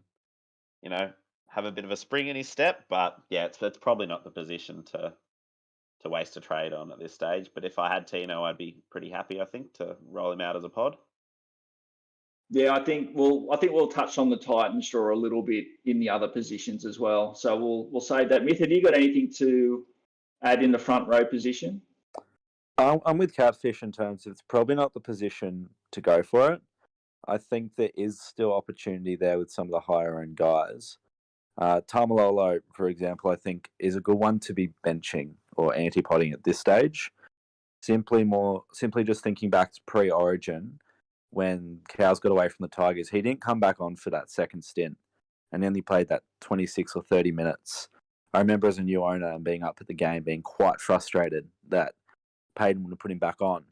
have a bit of a spring in his step. But yeah, it's probably not the position to waste a trade on at this stage. But if I had Tino, I'd be pretty happy, I think, to roll him out as a pod. Yeah, I think we'll touch on the Titans draw a little bit in the other positions as well. So we'll save that. Myth, have you got anything to add in the front row position? I'm with Catfish in terms of it's probably not the position to go for it. I think there is still opportunity there with some of the higher end guys. Tamalolo, for example, I think is a good one to be benching or anti-potting at this stage. Simply just thinking back to pre-Origin, when Cows got away from the Tigers, he didn't come back on for that second stint and only played that 26 or 30 minutes. I remember as a new owner and being up at the game, being quite frustrated that Payton would have put him back on.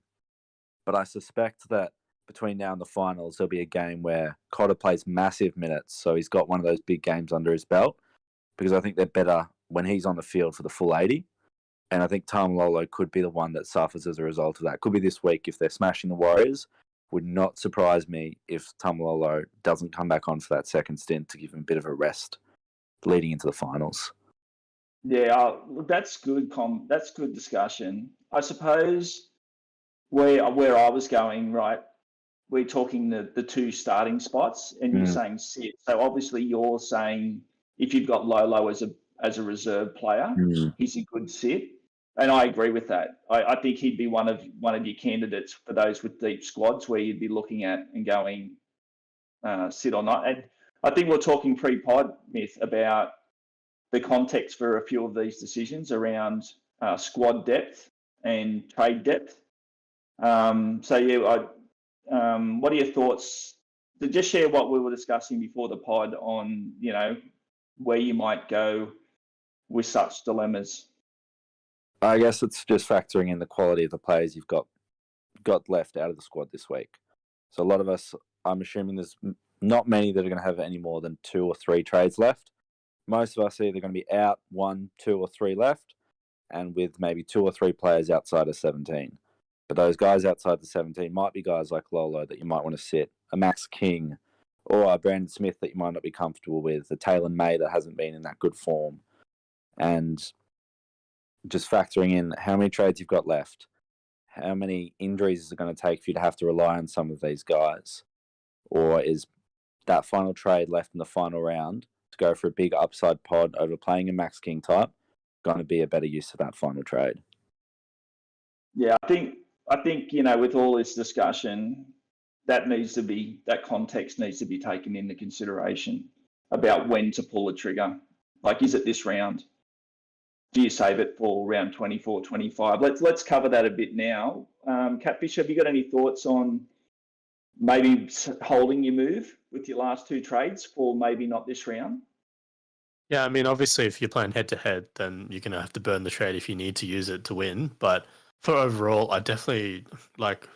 But I suspect that between now and the finals, there'll be a game where Cotter plays massive minutes, so he's got one of those big games under his belt, because I think they're better when he's on the field for the full 80. And I think Tamalolo could be the one that suffers as a result of that. Could be this week if they're smashing the Warriors. Would not surprise me if Tamalolo doesn't come back on for that second stint to give him a bit of a rest leading into the finals. Yeah, that's good. That's good discussion. I suppose where I was going, right, we're talking the two starting spots, and you're saying sit. So obviously you're saying if you've got Lolo as a reserve player, he's a good sit. And I agree with that. I think he'd be one of your candidates for those with deep squads where you'd be looking at and going sit or not. And I think we're talking pre-pod, Myth, about the context for a few of these decisions around squad depth and trade depth. What are your thoughts? To just share what we were discussing before the pod on, where you might go with such dilemmas. I guess it's just factoring in the quality of the players you've got left out of the squad this week. So a lot of us, I'm assuming there's not many that are going to have any more than 2 or 3 trades left. Most of us are either going to be out 1, 2 or 3 left, and with maybe 2 or 3 players outside of 17. But those guys outside the 17 might be guys like Lolo that you might want to sit, a Max King, or a Brandon Smith that you might not be comfortable with, a Taylor May that hasn't been in that good form. And just factoring in how many trades you've got left, how many injuries is it going to take for you to have to rely on some of these guys? Or is that final trade left in the final round to go for a big upside pod over playing a Max King type going to be a better use of that final trade? Yeah, I think with all this discussion, that context needs to be taken into consideration about when to pull the trigger. Like, is it this round? Do you save it for round 24, 25? Let's cover that a bit now. Catfish, have you got any thoughts on maybe holding your move with your last two trades for maybe not this round? Yeah, I mean, obviously, if you're playing head to head, then you're going to have to burn the trade if you need to use it to win. But for overall, I definitely like.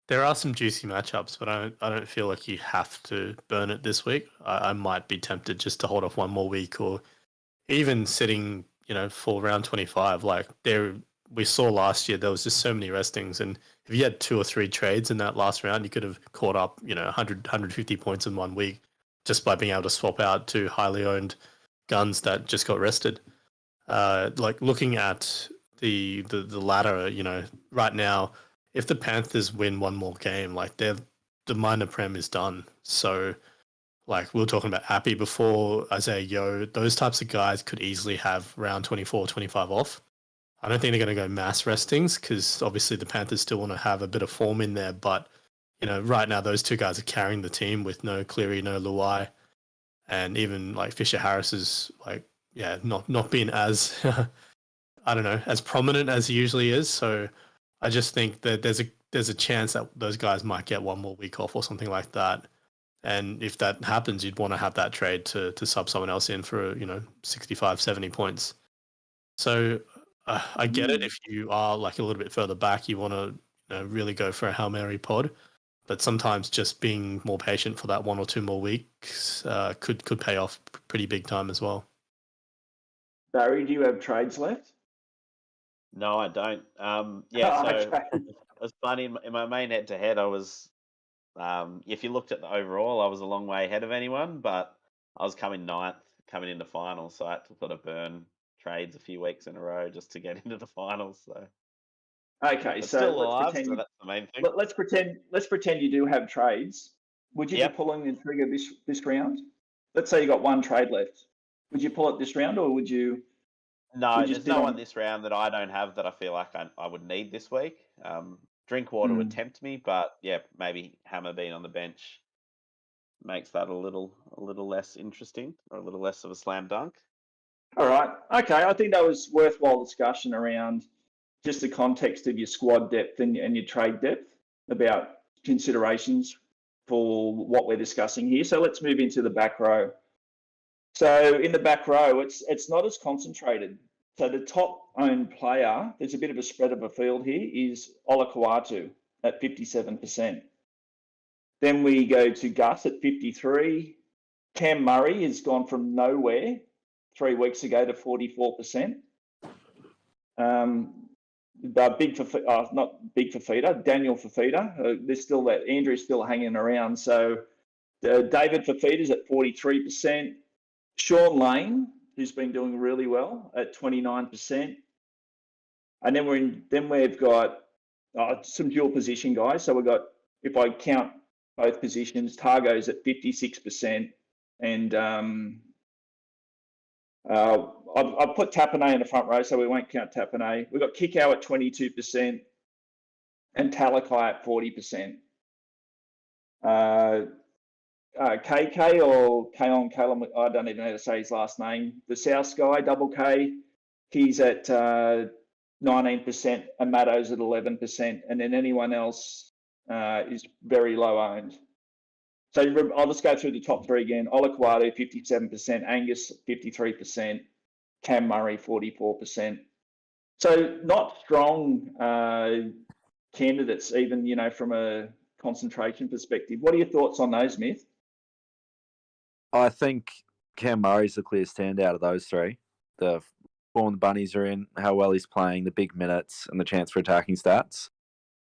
There are some juicy matchups, but I don't feel like you have to burn it this week. I might be tempted just to hold off one more week, or even sitting, for round 25. Like we saw last year, there was just so many restings, and if you had 2 or 3 trades in that last round, you could have caught up, 100, 150 points in 1 week just by being able to swap out 2 highly owned guns that just got rested. Like looking at the ladder, right now, if the Panthers win one more game, like the minor prem is done. So, like we were talking about Appy before, Isaiah Yo, those types of guys could easily have round 24, 25 off. I don't think they're going to go mass restings because obviously the Panthers still want to have a bit of form in there. But, right now those 2 guys are carrying the team with no Cleary, no Luai. And even like Fisher Harris is like, not being as, I don't know, as prominent as he usually is. So I just think that there's a chance that those guys might get one more week off or something like that. And if that happens, you'd want to have that trade to sub someone else in for, 65, 70 points. So I get it. If you are like a little bit further back, you want to really go for a Hail Mary pod. But sometimes just being more patient for that 1 or 2 more weeks could pay off pretty big time as well. Barry, do you have trades left? No, I don't. It was funny. In my main head-to-head, I was, if you looked at the overall, I was a long way ahead of anyone, but I was coming 9th, coming into finals, so I had to sort of burn trades a few weeks in a row just to get into the finals. So okay, but so still let's alive, pretend so you, that's the main thing. let's pretend you do have trades. Would you Yep. be pulling the trigger this round? Let's say you got 1 trade left. Would you pull it this round, or would you? No, would you there's sit no on- one this round that I don't have that I feel like I would need this week. Drinkwater would tempt me, but yeah, maybe Hammer being on the bench makes that a little less interesting, or a little less of a slam dunk. All right. Okay, I think that was worthwhile discussion around just the context of your squad depth and your trade depth, about considerations for what we're discussing here. So let's move into the back row. So in the back row, it's not as concentrated. So the top owned player, there's a bit of a spread of a field here, is Olakau'atu at 57%. Then we go to Gus at 53. Cam Murray has gone from nowhere 3 weeks ago to 44%. Not big Fafita, Daniel Fafita. There's still that Andrew's still hanging around. So David Fafita's at 43%. Sean Lane, who's been doing really well, at 29%. And then we've got some dual position guys. So we've got, if I count both positions, Targo's at 56%, and I've put Tapane in the front row, so we won't count Tapane. We've got Kikau at 22% and Talakai at 40%. KK or Kaon Callum, I don't even know how to say his last name. The South guy, Double K, he's at 19%, and Matto's at 11%, and then anyone else is very low owned. So I'll just go through the top 3 again. Olakau'atu, 57%, Angus, 53%, Cam Murray, 44%. So not strong candidates, even, from a concentration perspective. What are your thoughts on those, Myth? I think Cam Murray's the clear standout of those 3. The form the Bunnies are in, how well he's playing, the big minutes, and the chance for attacking stats.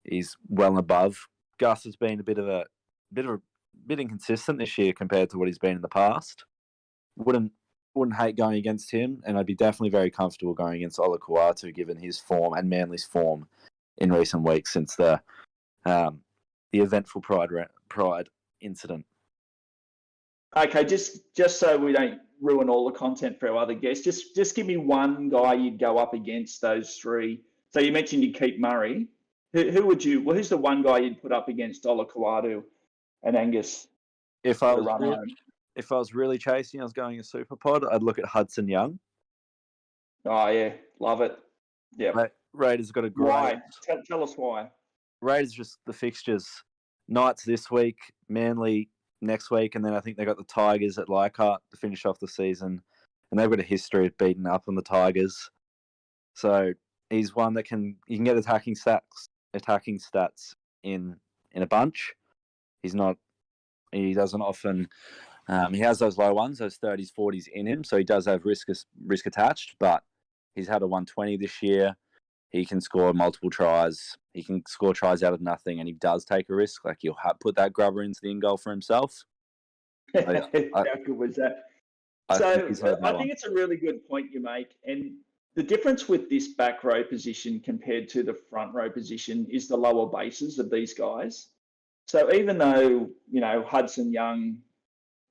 He's well above. Gus has been a bit inconsistent this year compared to what he's been in the past. Wouldn't hate going against him, and I'd be definitely very comfortable going against Olakau'atu given his form and Manly's form in recent weeks since the eventful Pride incident. Okay, just so we don't ruin all the content for our other guests, just give me one guy you'd go up against those 3. So you mentioned you keep Murray. Who's the one guy you'd put up against Olakau'atu and Angus? If I was if I was really chasing, I was going a super pod, I'd look at Hudson Young. Oh yeah, love it. Yeah. Raiders got a great. Why? Tell us why. Raiders just the fixtures. Knights this week, Manly next week, and then I think they got the Tigers at Leichhardt to finish off the season, and they've got a history of beating up on the Tigers. So he's one that you can get attacking stats in a bunch. He doesn't often. He has those low ones, those 30s, 40s in him, so he does have risk attached. But he's had a 120 this year. He can score multiple tries. He can score tries out of nothing, and he does take a risk. Like he'll put that grubber into the in goal for himself. How good was that? I think it's a really good point you make, and the difference with this back row position compared to the front row position is the lower bases of these guys. So even though Hudson Young,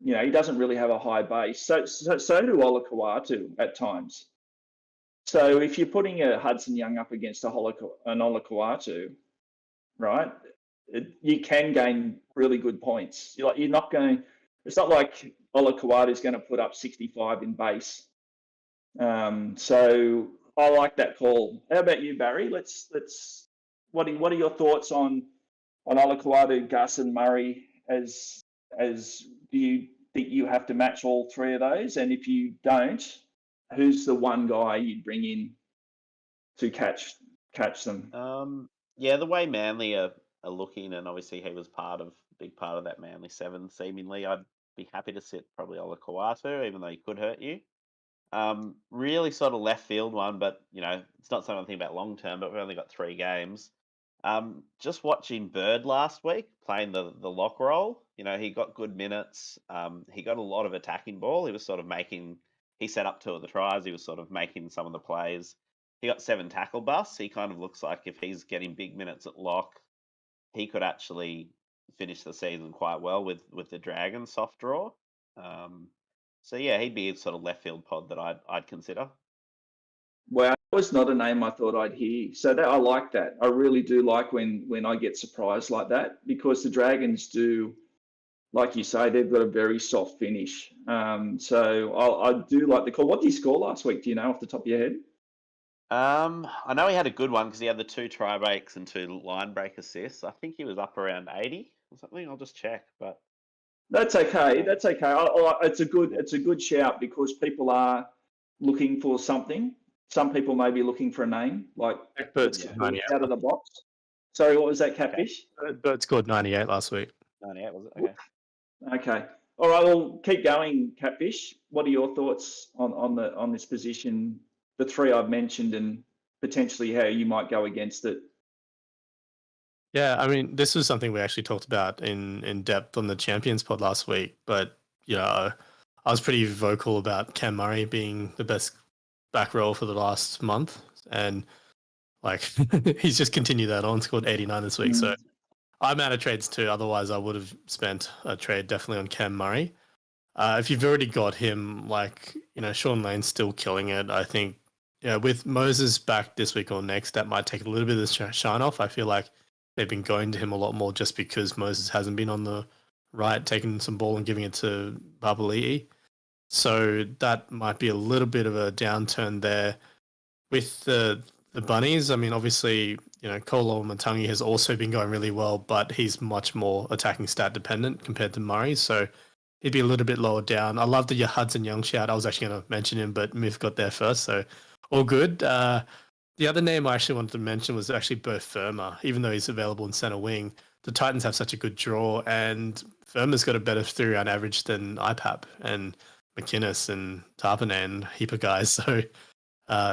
he doesn't really have a high base. So do Olakau'atu at times. So if you're putting a Hudson Young up against an Olakau'atu, right, you can gain really good points. You're not going. It's not like Olakau'atu is going to put up 65 in base. So I like that call. How about you, Barry? What are your thoughts on Olakau'atu, Gus, and Murray? As do you think you have to match all three of those? And if you don't, who's the one guy you'd bring in to catch them? Yeah, the way Manly are looking, and obviously he was big part of that Manly 7 seemingly, I'd be happy to sit probably Olakau'atu, even though he could hurt you. Really sort of left field one, but it's not something I think about long term, but we've only got 3 games. Just watching Bird last week playing the lock role, he got good minutes. He got a lot of attacking ball. He was sort of he set up 2 of the tries. He was sort of making some of the plays. He got 7 tackle busts. He kind of looks like if he's getting big minutes at lock, he could actually finish the season quite well with the Dragons soft draw. So yeah, he'd be a sort of left field pod that I'd consider. Well, that was not a name I thought I'd hear. So I like that. I really do like when I get surprised like that, because the Dragons do, like you say, they've got a very soft finish. So I do like the call. What did he score last week? Do you know off the top of your head? I know he had a good one because he had the 2 try breaks and 2 line break assists. I think he was up around 80 or something. I'll just check, but that's okay. That's okay. It's a good shout, because people are looking for something. Some people may be looking for a name, like out of the box. Sorry, what was that, Catfish? Bird scored 98 last week. 98 was it? Okay. Okay. All right. Well, keep going, Catfish. What are your thoughts on this position? The 3 I've mentioned, and potentially how you might go against it. Yeah, I mean, this was something we actually talked about in depth on the Champions pod last week. But I was pretty vocal about Cam Murray being the best back row for the last month, and he's just continued that on. Scored 89 this week, so I'm out of trades too. Otherwise, I would have spent a trade definitely on Cam Murray. If you've already got him, Sean Lane's still killing it. I think, with Moses back this week or next, that might take a little bit of the shine off. I feel like they've been going to him a lot more just because Moses hasn't been on the right, taking some ball and giving it to Babali'i. So that might be a little bit of a downturn there. With the Bunnies, I mean, obviously, Kolo Matangi has also been going really well, but he's much more attacking stat dependent compared to Murray. So he'd be a little bit lower down. I love the Hudson Young shout. I was actually going to mention him, but Myth got there first, so all good. The other name I actually wanted to mention was actually Bo Firma, even though he's available in center wing. The Titans have such a good draw, and Firma's got a better 3-round average than IPAP and McInnes and Tarpanen and a heap of guys. So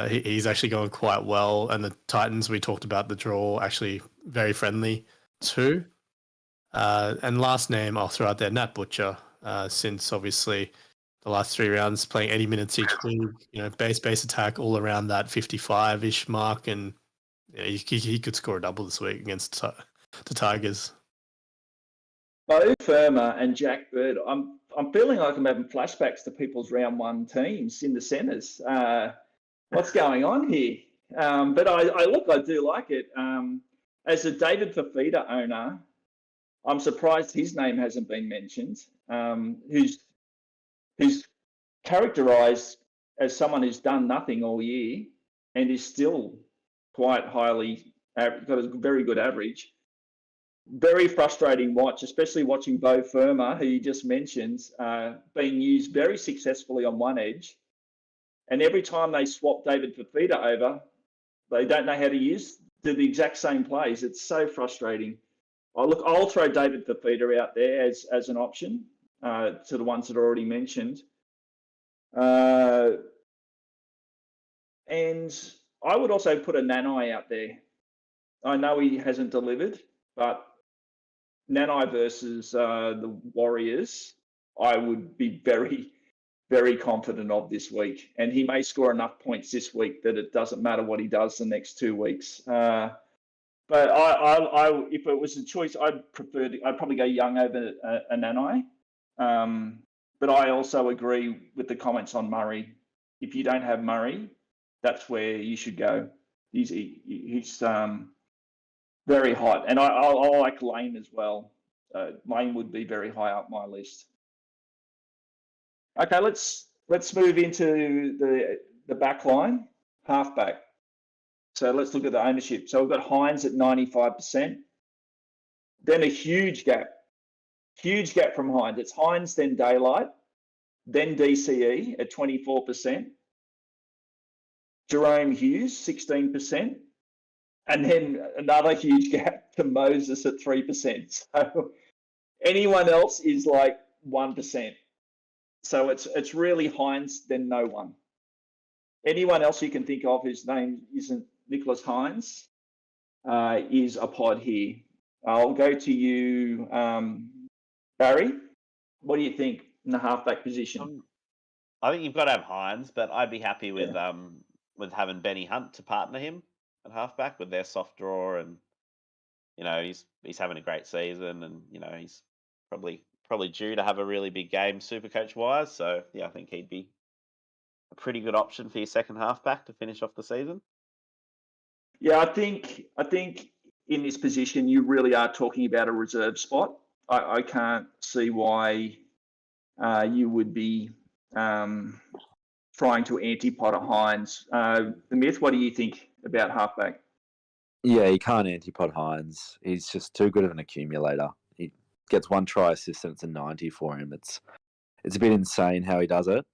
he's actually going quite well. And the Titans, we talked about the draw, actually very friendly too. And last name I'll throw out there, Nat Butcher, since obviously the last 3 rounds playing 80 minutes each week, base attack all around that 55-ish mark. And he could score a double this week against the Tigers. Bo Firma and Jack Bird, I'm feeling like I'm having flashbacks to people's round 1 teams in the centres. What's going on here? But I do like it. As a David Fafita owner, I'm surprised his name hasn't been mentioned. Who's who's characterised as someone who's done nothing all year and is still quite highly got a very good average. Very frustrating watch, especially watching Bo Firma, who you just mentioned, being used very successfully on one edge. And every time they swap David Fafita over, they don't know how to do the exact same plays. It's so frustrating. I'll throw David Fafita out there as an option to the ones that are already mentioned. And I would also put a Nanai out there. I know he hasn't delivered, but Nanai versus the Warriors, I would be very, very confident of this week. And he may score enough points this week that it doesn't matter what he does the next 2 weeks. But if it was a choice, I'd probably go Young over a Nanai. But I also agree with the comments on Murray. If you don't have Murray, that's where you should go. He's very hot, and I like Lane as well. Lane would be very high up my list. Okay, let's move into the back line, halfback. So let's look at the ownership. So we've got Hines at 95%. Then a huge gap from Hines. It's Hines, then Daylight, then DCE at 24%. Jerome Hughes, 16%. And then another huge gap to Moses at 3%. So anyone else is like 1%. So it's really Hines, then no one. Anyone else you can think of whose name isn't Nicholas Hines is a pod here. I'll go to you, Barry. What do you think in the halfback position? I think you've got to have Hines, but I'd be happy with having Benny Hunt to partner him at halfback with their soft draw, and he's having a great season, and he's probably due to have a really big game Supercoach wise. So yeah, I think he'd be a pretty good option for your second halfback to finish off the season. Yeah, I think in this position you really are talking about a reserve spot. I can't see why you would be trying to anti-pot Hines. The Myth, what do you think about halfback? Yeah, you can't anti-pot Hines. He's just too good of an accumulator. He gets one try assist and it's a 90 for him. It's a bit insane how he does it.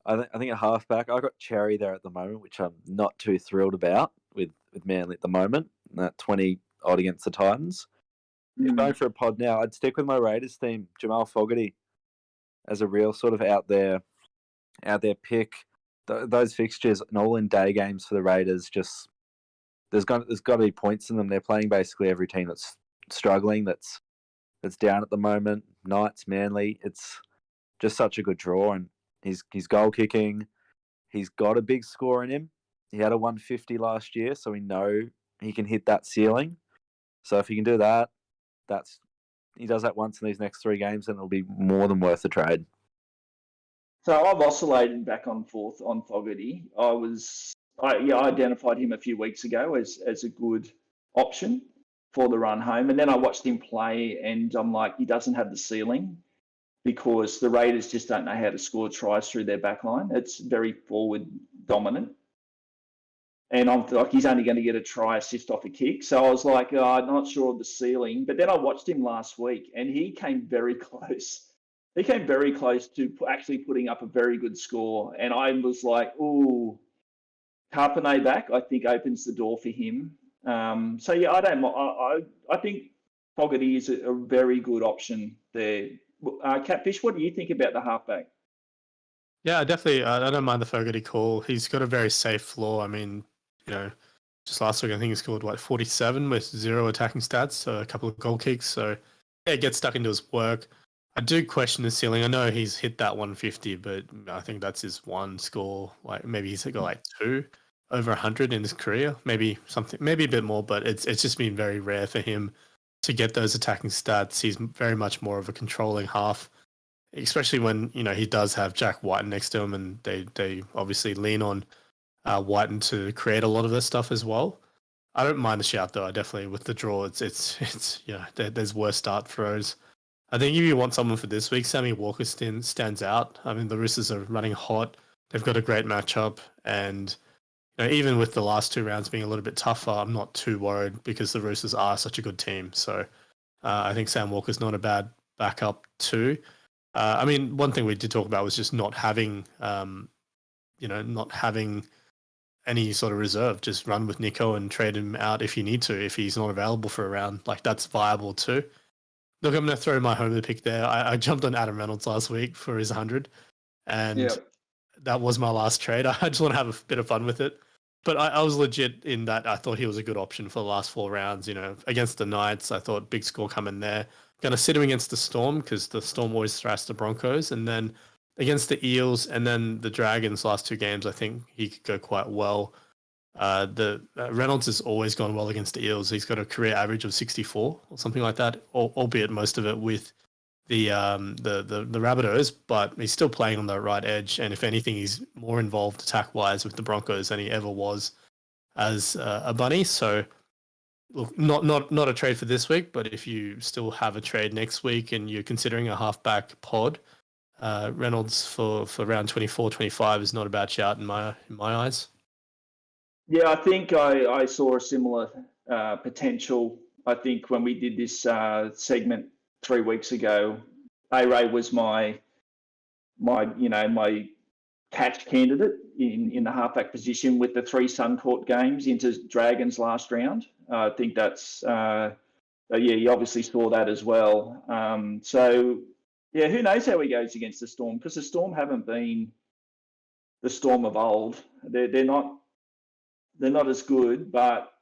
I think at halfback, I've got Cherry there at the moment, which I'm not too thrilled about with Manly at the moment. That 20 odd against the Titans. If going for a pod now, I'd stick with my Raiders team, Jamal Fogarty, as a real sort of out there pick. Those fixtures and all in day games for the Raiders, just there's got to be points in them. They're playing basically every team that's struggling, that's down at the moment. Knights, Manly, it's just such a good draw, and he's goal kicking. He's got a big score in him. He had a 150 last year, so we know he can hit that ceiling. So if he can do that, he does that once in these next 3 games, and it'll be more than worth the trade. So I've oscillated back and forth on Fogarty. I identified him a few weeks ago as a good option for the run home, and then I watched him play, and I'm like, he doesn't have the ceiling because the Raiders just don't know how to score tries through their back line. It's very forward dominant. And I'm like, he's only going to get a try assist off a kick. So I was like, I'm not sure of the ceiling. But then I watched him last week, and he came very close. He came very close to actually putting up a very good score. And I was like, ooh, Carpene back, I think, opens the door for him. So yeah, I think Fogarty is a very good option there. Catfish, what do you think about the halfback? Yeah, definitely. I don't mind the Fogarty call. He's got a very safe floor. I mean, just last week I think he scored 47 with 0 attacking stats, so a couple of goal kicks. So yeah, gets stuck into his work. I do question the ceiling. I know he's hit that 150, but I think that's his one score. Like maybe he's got like 2 over 100 in his career, maybe a bit more. But it's just been very rare for him to get those attacking stats. He's very much more of a controlling half, especially when he does have Jack Whiten next to him, and they obviously lean on Whiten to create a lot of this stuff as well. I don't mind the shout though. I definitely with the draw, it's there's worse start throws. I think if you want someone for this week, Sammy Walker stands out. I mean, the Roosters are running hot. They've got a great matchup, and even with the last 2 rounds being a little bit tougher, I'm not too worried because the Roosters are such a good team. So I think Sam Walker's not a bad backup too. I mean, one thing we did talk about was just not having, not having any sort of reserve. Just run with Nico and trade him out if you need to. If he's not available for a round, like that's viable too. Look, I'm going to throw my homer pick there. I jumped on Adam Reynolds last week for his 100, and that was my last trade. I just want to have a bit of fun with it. But I was legit in that I thought he was a good option for the last 4 rounds. Against the Knights, I thought big score coming there. Going to sit him against the Storm because the Storm always thrash the Broncos. And then against the Eels and then the Dragons last 2 games, I think he could go quite well. Reynolds has always gone well against the Eels. He's got a career average of 64 or something like that, albeit most of it with the Rabbitohs, but he's still playing on the right edge. And if anything, he's more involved attack-wise with the Broncos than he ever was as a Bunny. So, look, not a trade for this week, but if you still have a trade next week and you're considering a halfback pod, Reynolds for round 24, 25 is not a bad shout in my eyes. Yeah, I think I saw a similar potential. I think when we did this segment 3 weeks ago, A-Ray was my catch candidate in the halfback position with the 3 Suncorp games into Dragons last round. I think that's you obviously saw that as well. So yeah, who knows how he goes against the Storm, because the Storm haven't been the Storm of old. They're not as good, but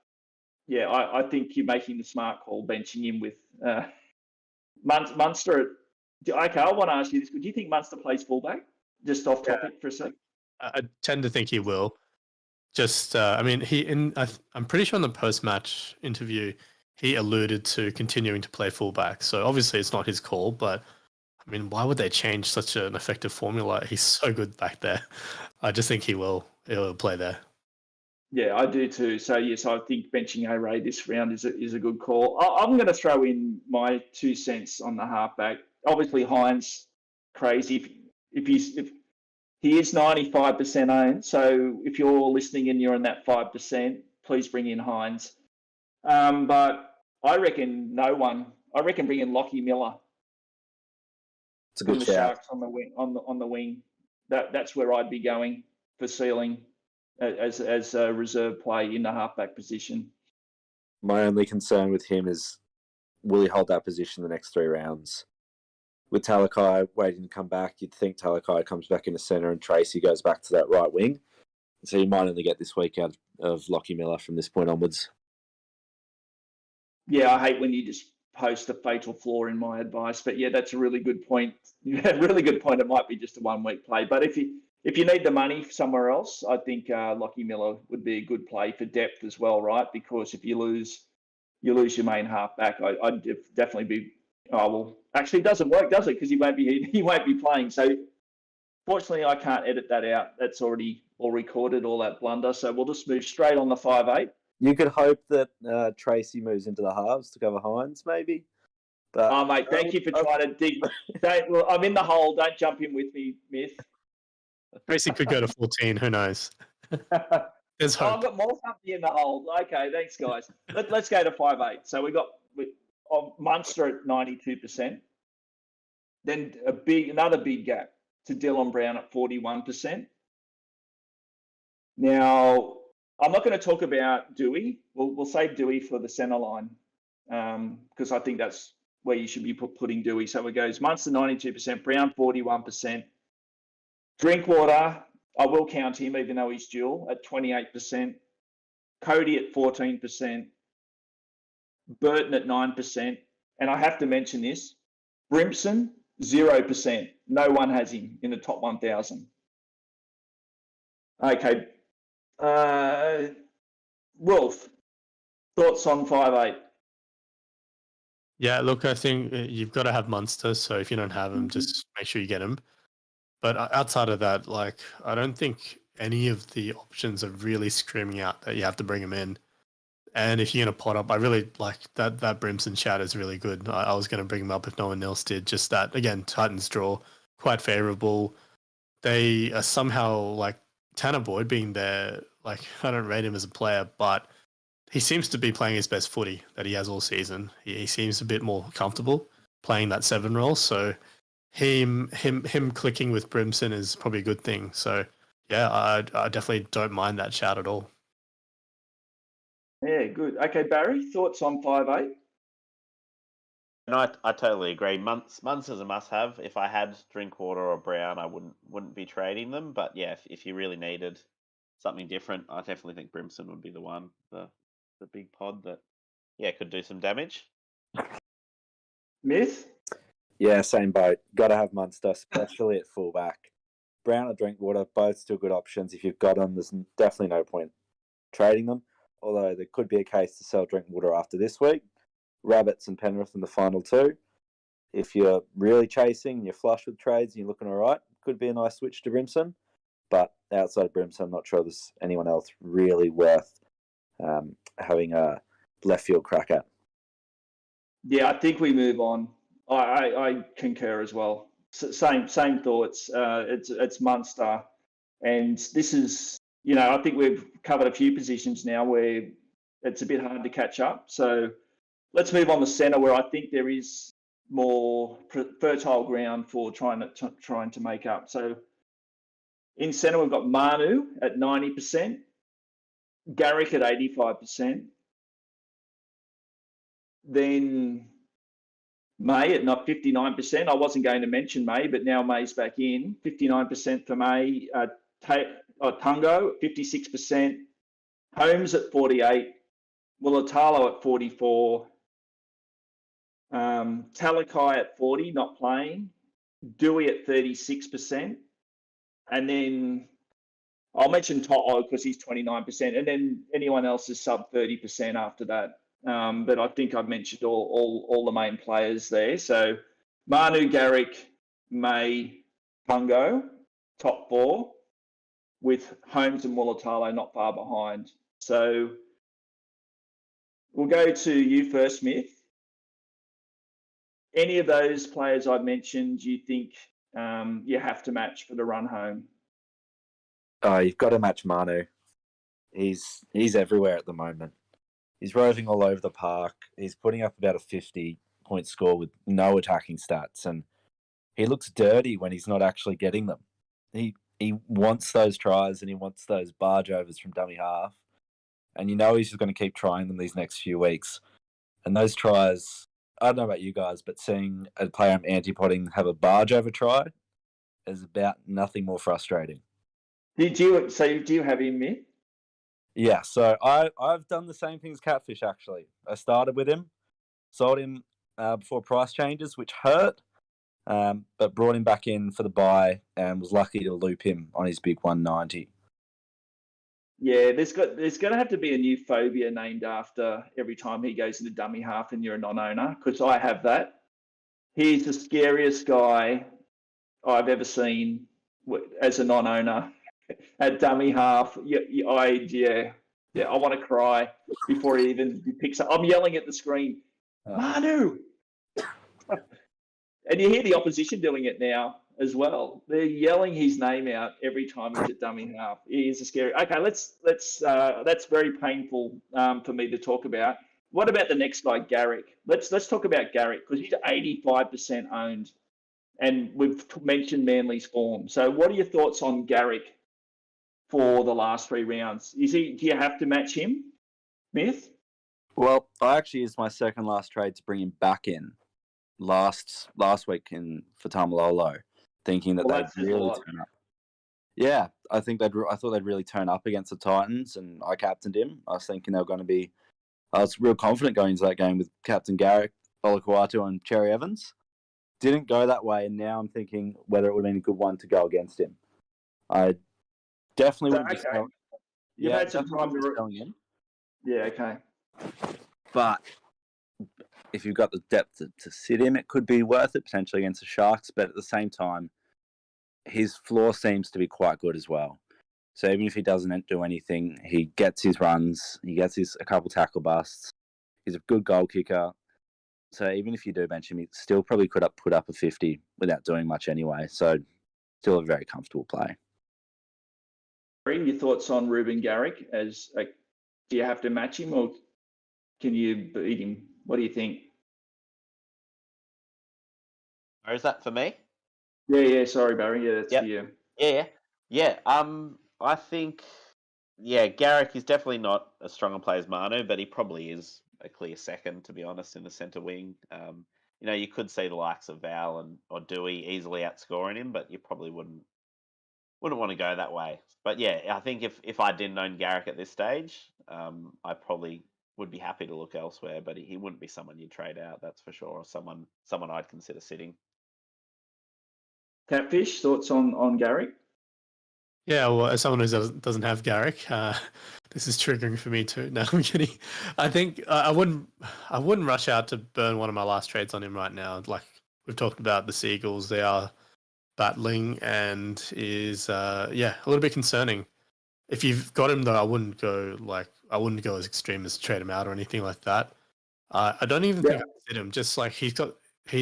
yeah, I think you're making the smart call benching him with Munster. Okay, I want to ask you this. Do you think Munster plays fullback? Just off topic for a sec. I tend to think he will. I mean, I'm pretty sure in the post-match interview, he alluded to continuing to play fullback. So obviously it's not his call, but I mean, why would they change such an effective formula? He's so good back there. I just think he'll play there. Yeah, I do too. So yes, I think benching A-Ray this round is a good call. I'm going to throw in my 2 cents on the halfback. Obviously, Hines, crazy. If he is 95% owned, so if you're listening and you're in that 5%, please bring in Hines. But I reckon no one. I reckon bring in Lockie Miller. It's a good the shout. Sharks on the wing. That's where I'd be going for ceiling as a reserve play in the halfback position. My only concern with him is, will he hold that position the next 3 rounds? With Talakai waiting to come back, you'd think Talakai comes back in the centre and Tracy goes back to that right wing. So you might only get this week out of Lockie Miller from this point onwards. Yeah, I hate when you just post a fatal flaw in my advice, but yeah, that's a really good point. Really good point. It might be just a 1-week play, but if you need the money somewhere else, I think Lockie Miller would be a good play for depth as well, right? Because if you lose your main halfback, I'd definitely be. Oh well, actually, it doesn't work, does it? Because he won't be playing. So fortunately, I can't edit that out. That's already all recorded, all that blunder. So we'll just move straight on the 5'8". You could hope that Tracy moves into the halves to cover Hines, maybe. But oh mate, thank you for trying to dig. I'm in the hole. Don't jump in with me, Myth. Tracy could go to 14. Who knows? There's hope. I've got more company in the hole. Okay, thanks, guys. Let's go to 5'8". So we got Munster at 92%. Then another big gap to Dylan Brown at 41%. Now, I'm not going to talk about Dewey. We'll save Dewey for the centre line because I think that's where you should be putting Dewey. So it goes Munster 92%, Brown 41%. Drinkwater, I will count him even though he's dual at 28%. Cody at 14%. Burton at 9%. And I have to mention this, Brimson, 0%. No one has him in the top 1,000. Okay. Wolf, thoughts on 5'8"? Yeah, look, I think you've got to have Munster. So if you don't have him, just make sure you get him. But outside of that, I don't think any of the options are really screaming out that you have to bring him in. And if you're going to pot up, I really like that Brimson chat is really good. I was going to bring him up if no one else did. Just that, again, Titans draw, quite favourable. They are somehow, like, Tanner Boyd being there, like, I don't rate him as a player, but he seems to be playing his best footy that he has all season. He seems a bit more comfortable playing that 7 role. So him clicking with Brimson is probably a good thing. So, yeah, I definitely don't mind that shout at all. Yeah, good. Okay, Barry, thoughts on 5'8"? No, I totally agree. Months is a must-have. If I had Drinkwater or Brown, I wouldn't be trading them. But yeah, if you really needed something different, I definitely think Brimson would be the one, the big pod that could do some damage. Myth? Yeah, same boat. Got to have Munster, especially at fullback. Brown or Drinkwater, both still good options. If you've got them, there's definitely no point trading them. Although there could be a case to sell Drinkwater after this week. Rabbits and Penrith in the final 2. If you're really chasing, you're flush with trades, and you're looking all right, could be a nice switch to Brimson. But outside of Brimson, I'm not sure there's anyone else really worth having a left field crack at. Yeah, I think we move on. I concur as well. Same thoughts. It's Munster, and this is, I think we've covered a few positions now where it's a bit hard to catch up. So let's move on to centre, where I think there is more fertile ground for trying to make up. So in centre, we've got Manu at 90%, Garrick at 85%, then May at not 59%. I wasn't going to mention May, but now May's back in. 59% for May. Tungo at 56%. Holmes at 48%. Mulatalo at 44%. Talakai at 40%, not playing. Dewey at 36%. And then I'll mention Toto because he's 29%. And then anyone else is sub 30% after that. But I think I've mentioned all the main players there. So Manu, Garrick, May, Pungo, top 4, with Holmes and Mulatalo not far behind. So we'll go to you first, Smith. Any of those players I've mentioned, do you think you have to match for the run home? Oh, you've got to match Manu. He's everywhere at the moment. He's roving all over the park. He's putting up about a 50-point score with no attacking stats, and he looks dirty when he's not actually getting them. He wants those tries, and he wants those barge overs from dummy half, and he's just going to keep trying them these next few weeks. And those tries, I don't know about you guys, but seeing a player I'm anti-potting have a barge over try is about nothing more frustrating. Do you have him, Myth? Yeah, so I've done the same thing as Catfish, actually. I started with him, sold him before price changes, which hurt, but brought him back in for the buy and was lucky to loop him on his big 190. Yeah, there's going to have to be a new phobia named after every time he goes into dummy half and you're a non-owner, because I have that. He's the scariest guy I've ever seen as a non-owner. At dummy half, I want to cry before he even picks up. I'm yelling at the screen, Manu! And you hear the opposition doing it now as well. They're yelling his name out every time he's at dummy half. He is a scary. Okay, let's. That's very painful for me to talk about. What about the next guy, Garrick? Let's talk about Garrick because he's 85% owned, and we've mentioned Manly's form. So, what are your thoughts on Garrick for the last 3 rounds? Do you have to match him, Myth? Well, I actually used my second last trade to bring him back in last week for Tamalolo, thinking that they'd really turn up. Yeah, I thought they'd really turn up against the Titans, and I captained him. I was thinking they were going to be. I was real confident going into that game with Captain Garrick, Olakuatu, and Cherry Evans. Didn't go that way, and now I'm thinking whether it would have been a good one to go against him. I definitely would have been You've had some time to selling him. Yeah, okay. But if you've got the depth to sit him, it could be worth it potentially against the Sharks. But at the same time, his floor seems to be quite good as well. So even if he doesn't do anything, he gets his runs, he gets a couple tackle busts. He's a good goal kicker. So even if you do bench him, he still probably could put up a 50 without doing much anyway. So still a very comfortable play. Your thoughts on Reuben Garrick? Do you have to match him or can you beat him? What do you think? Or is that for me? Yeah. Sorry, Barry. Yeah, that's Yep. for you. Yeah. I think, Garrick is definitely not as strong a player as Manu, but he probably is a clear second, to be honest, in the centre wing. You could see the likes of Val or Dewey easily outscoring him, but you probably wouldn't want to go that way. But yeah, I think if I didn't own Garrick at this stage, I probably would be happy to look elsewhere, but he wouldn't be someone you'd trade out, that's for sure, or someone I'd consider sitting. Catfish, thoughts on Garrick? Yeah, well, as someone who doesn't have Garrick, this is triggering for me too. No, I'm kidding. I think I wouldn't rush out to burn one of my last trades on him right now. Like we've talked about the Seagulls, they are battling and is a little bit concerning. If you've got him though, I wouldn't go as extreme as trade him out or anything like that. I don't even think I'd sit him. Just like he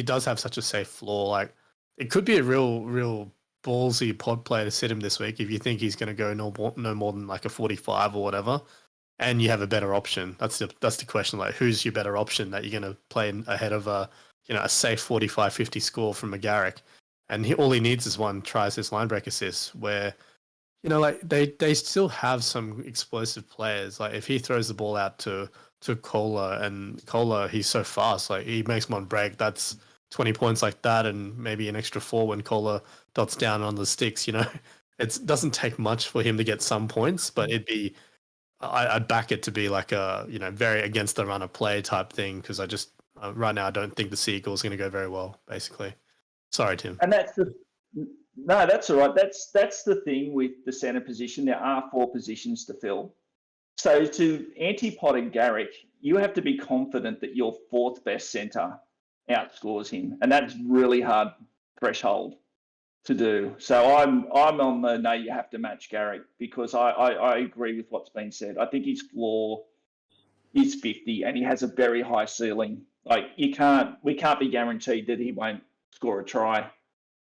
does have such a safe floor. Like it could be a real ballsy pod player to sit him this week if you think he's going to go no more than like a 45 or whatever, and you have a better option. That's the question. Like who's your better option that you're going to play ahead of a safe 45-50 score from a Garrick, and all he needs is one try assist, line break assist where. Like they still have some explosive players. Like if he throws the ball out to Kohler, and Kohler, he's so fast. Like he makes one break, that's 20 points like that, and maybe an extra 4 when Kohler dots down on the sticks. It doesn't take much for him to get some points, but I'd back it to be like a very against the run of play type thing because I just right now I don't think the Seagulls are going to go very well. Basically, sorry Tim. And no, that's all right. That's the thing with the centre position. There are 4 positions to fill. So to anti-pot Garrick, you have to be confident that your 4th best centre outscores him, and that's really hard threshold to do. So I'm on the no. You have to match Garrick because I agree with what's been said. I think his floor is 50, and he has a very high ceiling. Like we can't be guaranteed that he won't score a try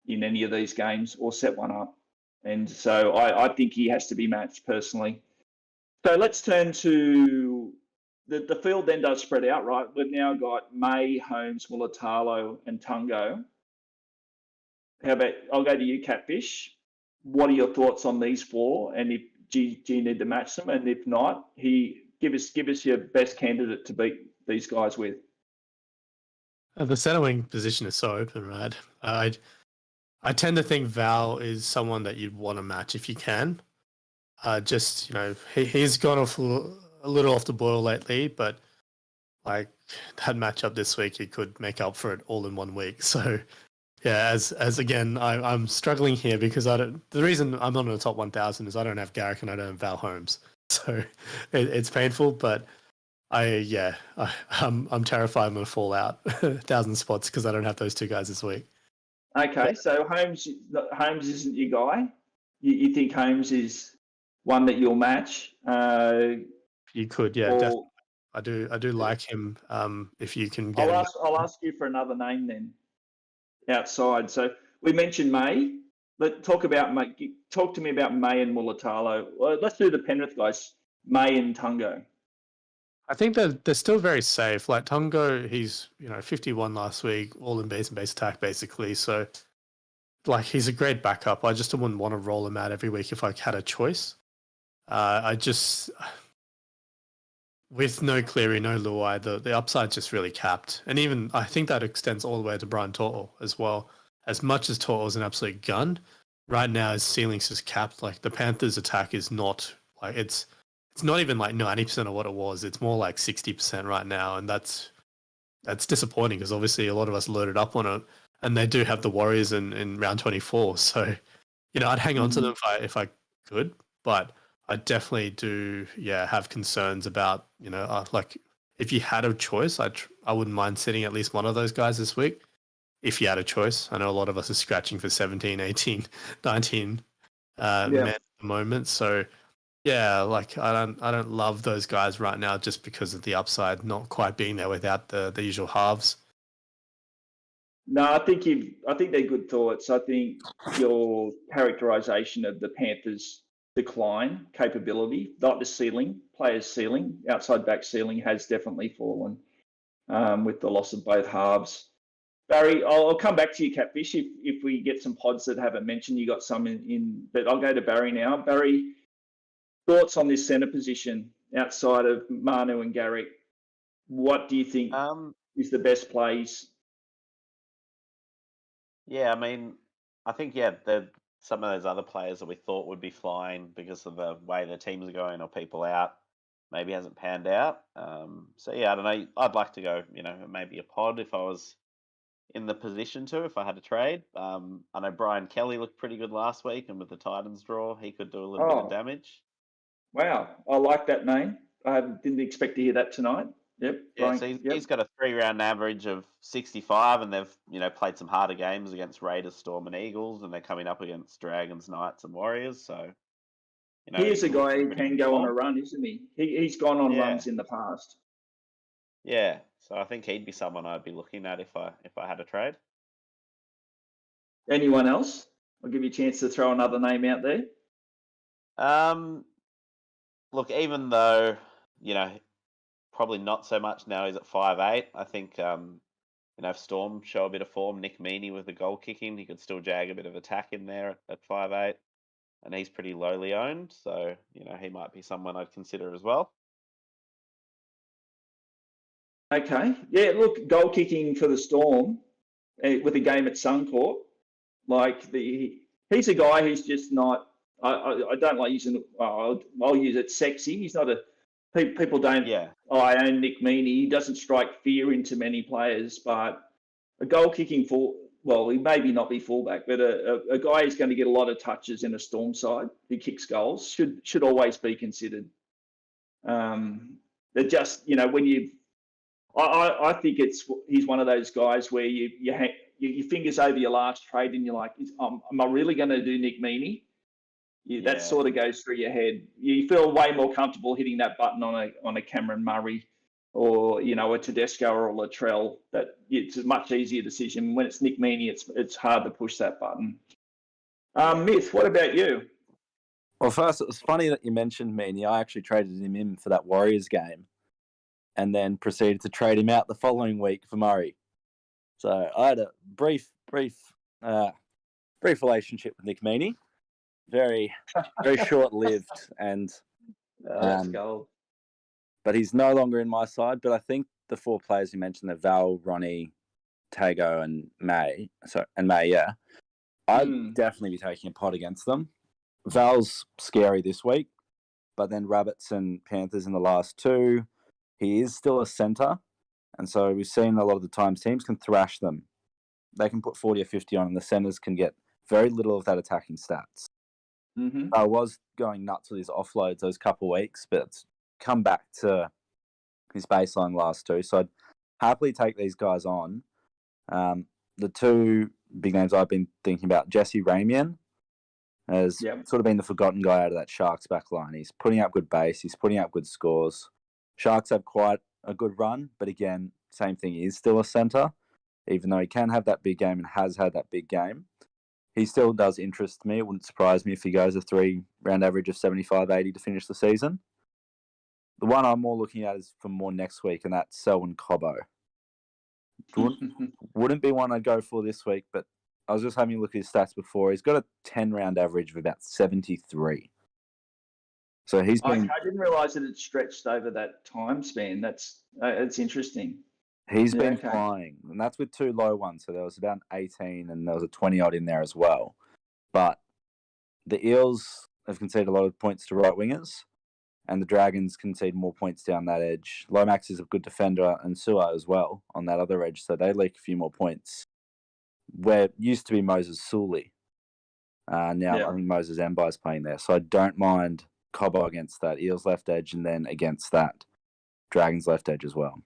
in any of these games or set one up. And so I think he has to be matched personally. So let's turn to the field then does spread out, right? We've now got May, Holmes, Mulatalo and Tungo. How about, I'll go to you, Catfish. What are your thoughts on these 4? And do you need to match them? And if not, give us your best candidate to beat these guys with. The centre wing position is so open, right? I tend to think Val is someone that you'd want to match if you can. He's gone off a little off the boil lately, but like that matchup this week, he could make up for it all in 1 week. So yeah, as again, I'm struggling here because the reason I'm not in the top 1,000 is I don't have Garrick and I don't have Val Holmes. So it's painful, but I'm terrified I'm going to fall out 1,000 spots because I don't have those 2 guys this week. Okay, so Holmes isn't your guy. You think Holmes is one that you'll match? You could, yeah. Definitely. I do like him. If you can get I'll ask you for another name then. Outside. So we mentioned May. Talk to me about May and Mulatalo. Well, let's do the Penrith guys. May and Tungo. I think that they're still very safe. Like Tungo, he's 51 last week, all in base and base attack basically. So like he's a great backup. I just wouldn't want to roll him out every week if I had a choice. With no Cleary, no Luai, the upside's just really capped. And even I think that extends all the way to Brian Tortle as well. As much as Tortle's an absolute gun, right now his ceiling's just capped. Like the Panthers' attack is not like it's not even like 90% of what it was. It's more like 60% right now, and that's disappointing because obviously a lot of us loaded up on it, and they do have the Warriors in round 24. So, I'd hang on to them if I could, but I definitely do, have concerns about, like if you had a choice, I wouldn't mind sitting at least one of those guys this week. If you had a choice, I know a lot of us are scratching for 17, 18, 19 men at the moment. So yeah, like I don't love those guys right now just because of the upside not quite being there without the usual halves. No, I think they're good thoughts. I think your characterisation of the Panthers' decline capability, not the ceiling, players' ceiling, outside back ceiling has definitely fallen with the loss of both halves. Barry, I'll come back to you, Catfish, if we get some pods that haven't mentioned. You got some in, but I'll go to Barry now. Barry, thoughts on this centre position outside of Manu and Garrick? What do you think is the best plays? Yeah, I mean, I think some of those other players that we thought would be flying because of the way the teams are going or people out maybe hasn't panned out. So yeah, I don't know. I'd like to go, maybe a pod if I was in the position to, if I had to trade. I know Brian Kelly looked pretty good last week, and with the Titans draw, he could do a little bit of damage. Wow, I like that name. I didn't expect to hear that tonight. Yep. Yeah, Brian, so he's got a 3-round average of 65, and they've played some harder games against Raiders, Storm, and Eagles, and they're coming up against Dragons, Knights, and Warriors. So, he is a guy who can go on a form. run, isn't he? He's gone on runs in the past. Yeah, so I think he'd be someone I'd be looking at if I had a trade. Anyone else? I'll give you a chance to throw another name out there. Look, even though probably not so much now. He's at 5'8". I think if Storm show a bit of form, Nick Meaney with the goal kicking, he could still jag a bit of attack in there at 5'8", and he's pretty lowly owned, so he might be someone I'd consider as well. Okay, yeah. Look, goal kicking for the Storm with a game at Suncorp, he's a guy who's just not. I don't like using. I'll use it. Sexy. He's not a. People don't. Yeah. I own Nick Meaney. He doesn't strike fear into many players, but a goal kicking he maybe not be fullback, but a guy who's going to get a lot of touches in a Storm side who kicks goals should always be considered. They're just when you. I think he's one of those guys where you hang your fingers over your last trade and you're like, am I really going to do Nick Meaney? That sort of goes through your head. You feel way more comfortable hitting that button on a Cameron Murray or a Tedesco or a Latrell. That it's a much easier decision. When it's Nick Meaney, it's hard to push that button. Myth, what about you? Well, first, it was funny that you mentioned Meaney. I actually traded him in for that Warriors game and then proceeded to trade him out the following week for Murray. So I had a brief relationship with Nick Meaney. Very, very short-lived, and that's gold. But he's no longer in my side. But I think the four players you mentioned, the Val, Ronnie, Tago, and May. I'd definitely be taking a pot against them. Val's scary this week, but then Rabbits and Panthers in the last two. He is still a centre, and so we've seen a lot of the times teams can thrash them. They can put 40 or 50 on, and the centres can get very little of that attacking stats. Mm-hmm. I was going nuts with his offloads those couple of weeks, but it's come back to his baseline last two. So I'd happily take these guys on. The two big names I've been thinking about, Jesse Raymian has sort of been the forgotten guy out of that Sharks back line. He's putting up good base. He's putting up good scores. Sharks have quite a good run, but again, same thing. He is still a centre, even though he can have that big game and has had that big game. He still does interest me. It wouldn't surprise me if he goes a 3-round average of 75, 80 to finish the season. The one I'm more looking at is for more next week, and that's Selwyn Cobbo. Wouldn't be one I'd go for this week, but I was just having a look at his stats before. He's got a 10-round average of about 73. So he's been. I didn't realise that it stretched over that time span. That's interesting. He's been flying, and that's with two low ones. So there was about 18, and there was a 20-odd in there as well. But the Eels have conceded a lot of points to right wingers, and the Dragons concede more points down that edge. Lomax is a good defender, and Sua as well on that other edge, so they leak a few more points. Where it used to be Moses Sully. Now I think Moses Mbai is playing there, so I don't mind Cobbo against that Eels left edge, and then against that Dragons left edge as well.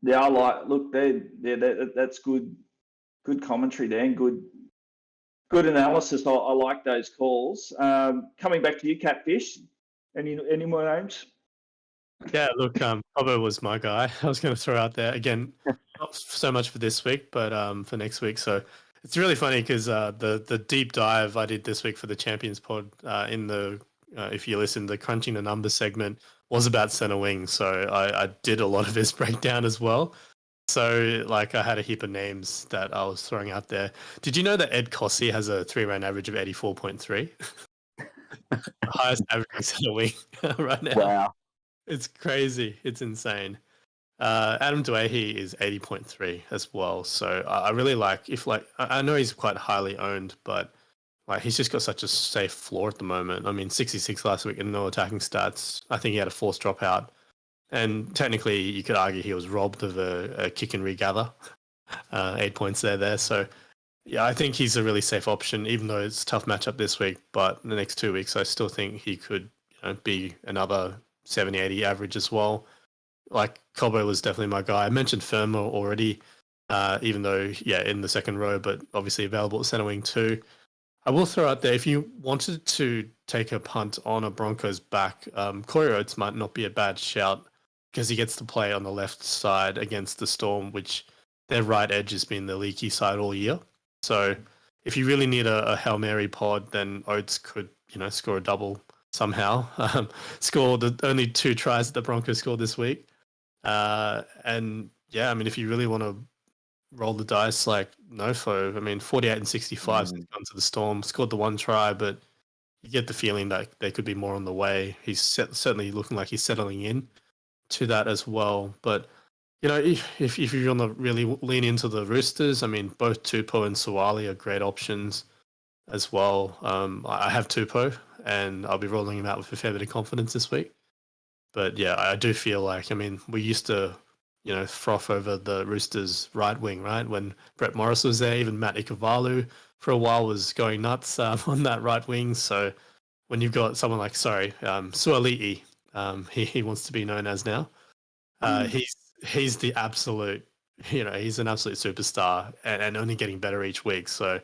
Yeah, I like. Look, that's good commentary there, and good Good analysis. I like those calls. Coming back to you, Catfish. Any more names? Yeah, look, Cobbo was my guy. I was going to throw out there again, not so much for this week, but for next week. So it's really funny because the deep dive I did this week for the Champions Pod in the if you listen, the Crunching the Numbers segment was about centre wing. So I did a lot of his breakdown as well. So like I had a heap of names that I was throwing out there. Did you know that Ed Cossey has a 3-round average of 84.3? The highest averaging centre wing right now. Wow. It's crazy. It's insane. Adam Dwayne is 80.3 as well. So I really like I know he's quite highly owned, but like he's just got such a safe floor at the moment. I mean, 66 last week and no attacking stats. I think he had a forced dropout. And technically you could argue he was robbed of a kick and regather. 8 points there. So yeah, I think he's a really safe option, even though it's a tough matchup this week. But the next 2 weeks, I still think he could be another 70, 80 average as well. Like Cobbo was definitely my guy. I mentioned Firma already, even though, in the second row, but obviously available at centre wing too. I will throw out there, if you wanted to take a punt on a Broncos back, Corey Oates might not be a bad shout because he gets to play on the left side against the Storm, which their right edge has been the leaky side all year. So if you really need a Hail Mary pod, then Oates could, score a double somehow. Score the only 2 tries that the Broncos scored this week. If you really want to roll the dice like Nofo, I mean, 48 and 65 since gone to the Storm, scored the 1 try, but you get the feeling that there could be more on the way. He's certainly looking like he's settling in to that as well. But, if you want to really lean into the Roosters, I mean, both Tupou and Suwali are great options as well. I have Tupou, and I'll be rolling him out with a fair bit of confidence this week. But yeah, I do feel like, I mean, we used to, froth over the Roosters right wing, right? When Brett Morris was there, even Matt Ikavalu for a while was going nuts on that right wing. So when you've got someone like, Suali'i, he wants to be known as now, he's the absolute, he's an absolute superstar and only getting better each week. So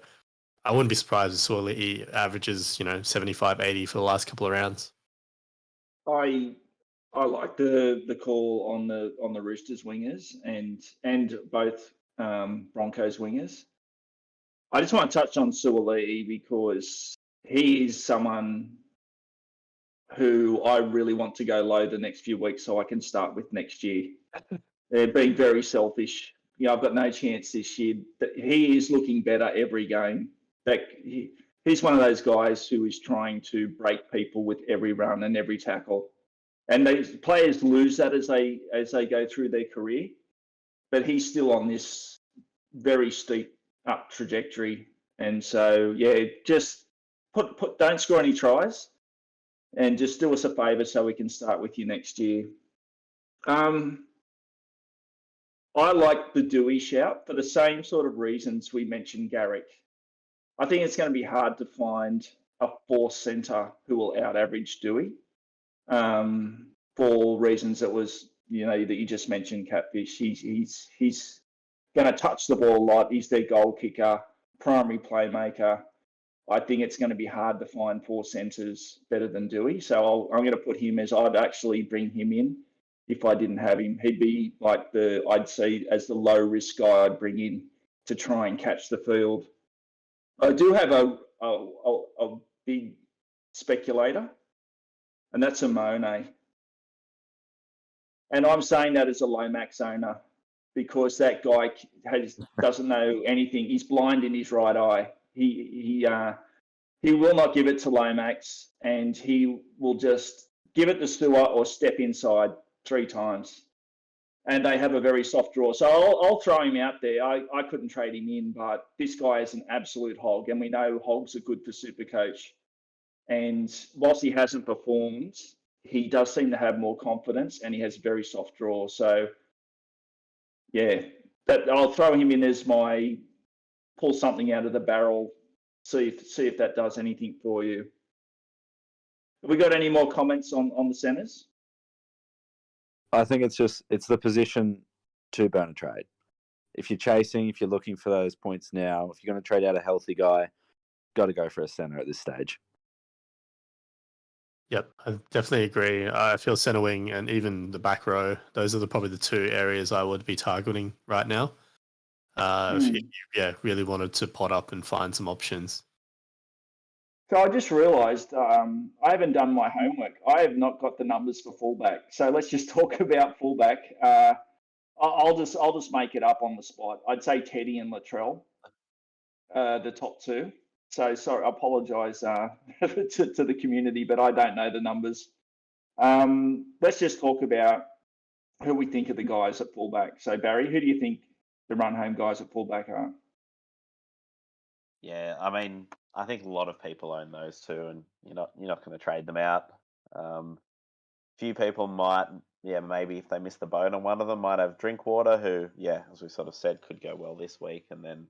I wouldn't be surprised if Suali'i averages, 75, 80 for the last couple of rounds. I like the call on the Roosters wingers and both Broncos wingers. I just want to touch on Suwali because he is someone who I really want to go low the next few weeks so I can start with next year. They're being very selfish. I've got no chance this year. He is looking better every game. He's one of those guys who is trying to break people with every run and every tackle. And these players lose that as they go through their career, but he's still on this very steep up trajectory. And so, just don't score any tries, and just do us a favour so we can start with you next year. I like the Dewey shout for the same sort of reasons we mentioned Garrick. I think it's going to be hard to find a 4th centre who will out-average Dewey. For reasons that you just mentioned, Catfish. He's going to touch the ball a lot. He's their goal kicker, primary playmaker. I think it's going to be hard to find 4 centres better than Dewey. So I'm going to put him I'd actually bring him in if I didn't have him. He'd be like I'd see as the low risk guy I'd bring in to try and catch the field. I do have a big speculator, and that's a Monet. And I'm saying that as a Lomax owner because that guy doesn't know anything. He's blind in his right eye. He will not give it to Lomax, and he will just give it to Stewart or step inside 3 times. And they have a very soft draw. So I'll throw him out there. I couldn't trade him in, but this guy is an absolute hog, and we know hogs are good for Supercoach. And whilst he hasn't performed, he does seem to have more confidence, and he has a very soft draw. So, I'll throw him in as my pull something out of the barrel, see if that does anything for you. Have we got any more comments on the centres? I think it's the position to burn a trade. If you're chasing, if you're looking for those points now, if you're going to trade out a healthy guy, got to go for a centre at this stage. Yep, I definitely agree. I feel centre wing and even the back row, those are probably the two areas I would be targeting right now. If you really wanted to pot up and find some options. So I just realised I haven't done my homework. I have not got the numbers for fullback. So let's just talk about fullback. I'll just make it up on the spot. I'd say Teddy and Latrell, the top two. So sorry, I apologise to the community, but I don't know the numbers. Let's just talk about who we think are the guys at fullback. So Barry, who do you think the run home guys at fullback are? Yeah, I mean, I think a lot of people own those two, and you're not going to trade them out. Few people might, maybe if they miss the boat on one of them, might have Drinkwater, who, as we sort of said, could go well this week. And then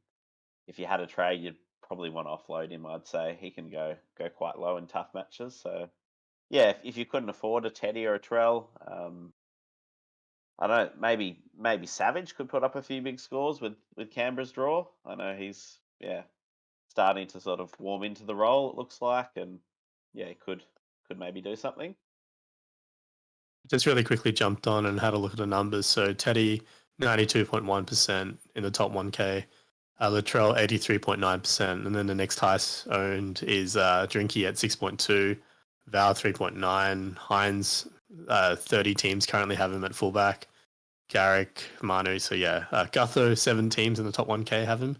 if you had a trade, you'd probably want to offload him. I'd say he can go quite low in tough matches. So if you couldn't afford a Teddy or a Trell, I don't know, maybe Savage could put up a few big scores with Canberra's draw. I know he's starting to sort of warm into the role, it looks like, and he could maybe do something. Just really quickly jumped on and had a look at the numbers. So Teddy, 92.1% in the top 1K. Latrell, 83.9%. And then the next highest owned is Drinky at 6.2. Val, 3.9. Hines, 30 teams currently have him at fullback. Garrick, Manu. So Gutho, 7 teams in the top 1K have him.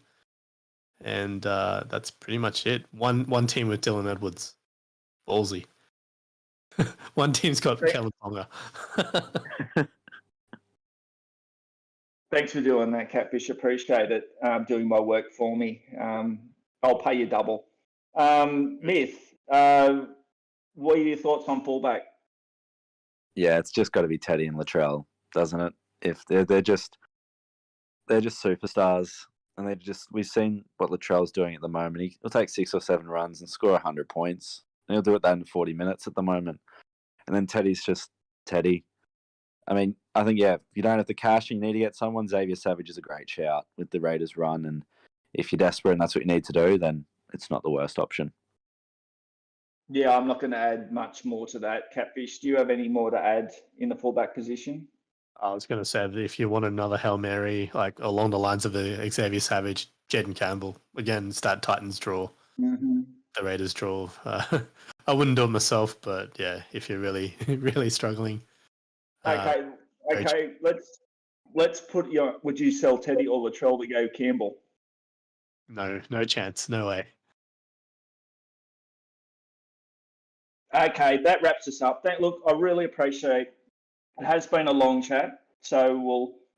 And that's pretty much it. One team with Dylan Edwards. Ballsy. One team's got Kellen Ponga. Thanks for doing that, Catfish. Appreciate it. Doing my work for me. I'll pay you double. Myth, what are your thoughts on fullback? Yeah, it's just got to be Teddy and Latrell, doesn't it? If they're just superstars, and we've seen what Latrell's doing at the moment. He'll take 6 or 7 runs and score 100 points. And he'll do it that in 40 minutes at the moment. And then Teddy's just Teddy. I mean, I think, if you don't have the cash and you need to get someone, Xavier Savage is a great shout with the Raiders run. And if you're desperate and that's what you need to do, then it's not the worst option. Yeah, I'm not going to add much more to that. Catfish, do you have any more to add in the fullback position? I was going to say that if you want another Hail Mary, like along the lines of the Xavier Savage, Jaden Campbell, again, it's that Titans draw, the Raiders draw. I wouldn't do it myself, but if you're really, really struggling. Okay. Let's put would you sell Teddy or Latrell to go Campbell? No chance. No way. Okay, that wraps us up. Look, I really appreciate. It has been a long chat, so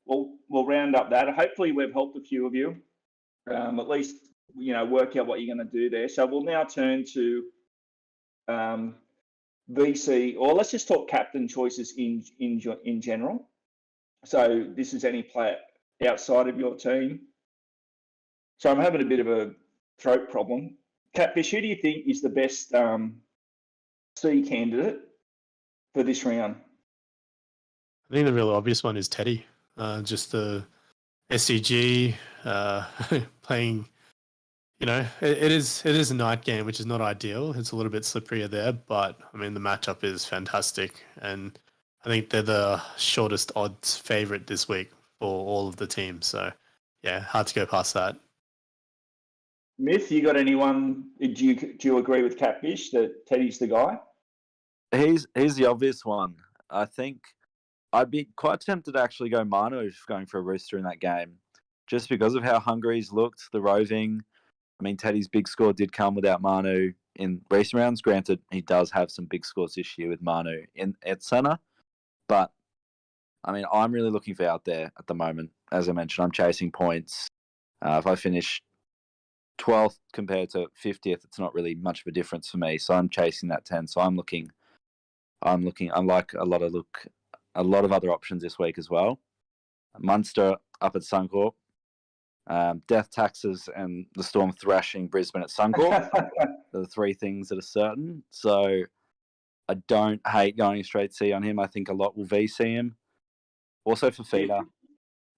we'll round up that. Hopefully, we've helped a few of you, at least work out what you're going to do there. So we'll now turn to VC, or let's just talk captain choices in general. So this is any player outside of your team. So I'm having a bit of a throat problem. Catfish, who do you think is the best C candidate for this round? I think the real obvious one is Teddy. Just the SCG playing. It is a night game, which is not ideal. It's a little bit slipperier there, but I mean the matchup is fantastic, and I think they're the shortest odds favorite this week for all of the teams. So hard to go past that. Myth, you got anyone? Do you agree with Catfish that Teddy's the guy? He's the obvious one. I think I'd be quite tempted to actually go Manu if going for a rooster in that game, just because of how hungry he's looked, the roving. I mean, Teddy's big score did come without Manu in recent rounds. Granted, he does have some big scores this year with Manu at centre. But, I mean, I'm really looking for out there at the moment. As I mentioned, I'm chasing points. If I finish 12th compared to 50th, it's not really much of a difference for me. So I'm chasing that 10. So I'm like a lot of other options this week as well. Munster up at Suncorp. Death taxes and the Storm thrashing Brisbane at Suncorp. They're the 3 things that are certain. So I don't hate going straight C on him. I think a lot will VC him. Also for Fafita.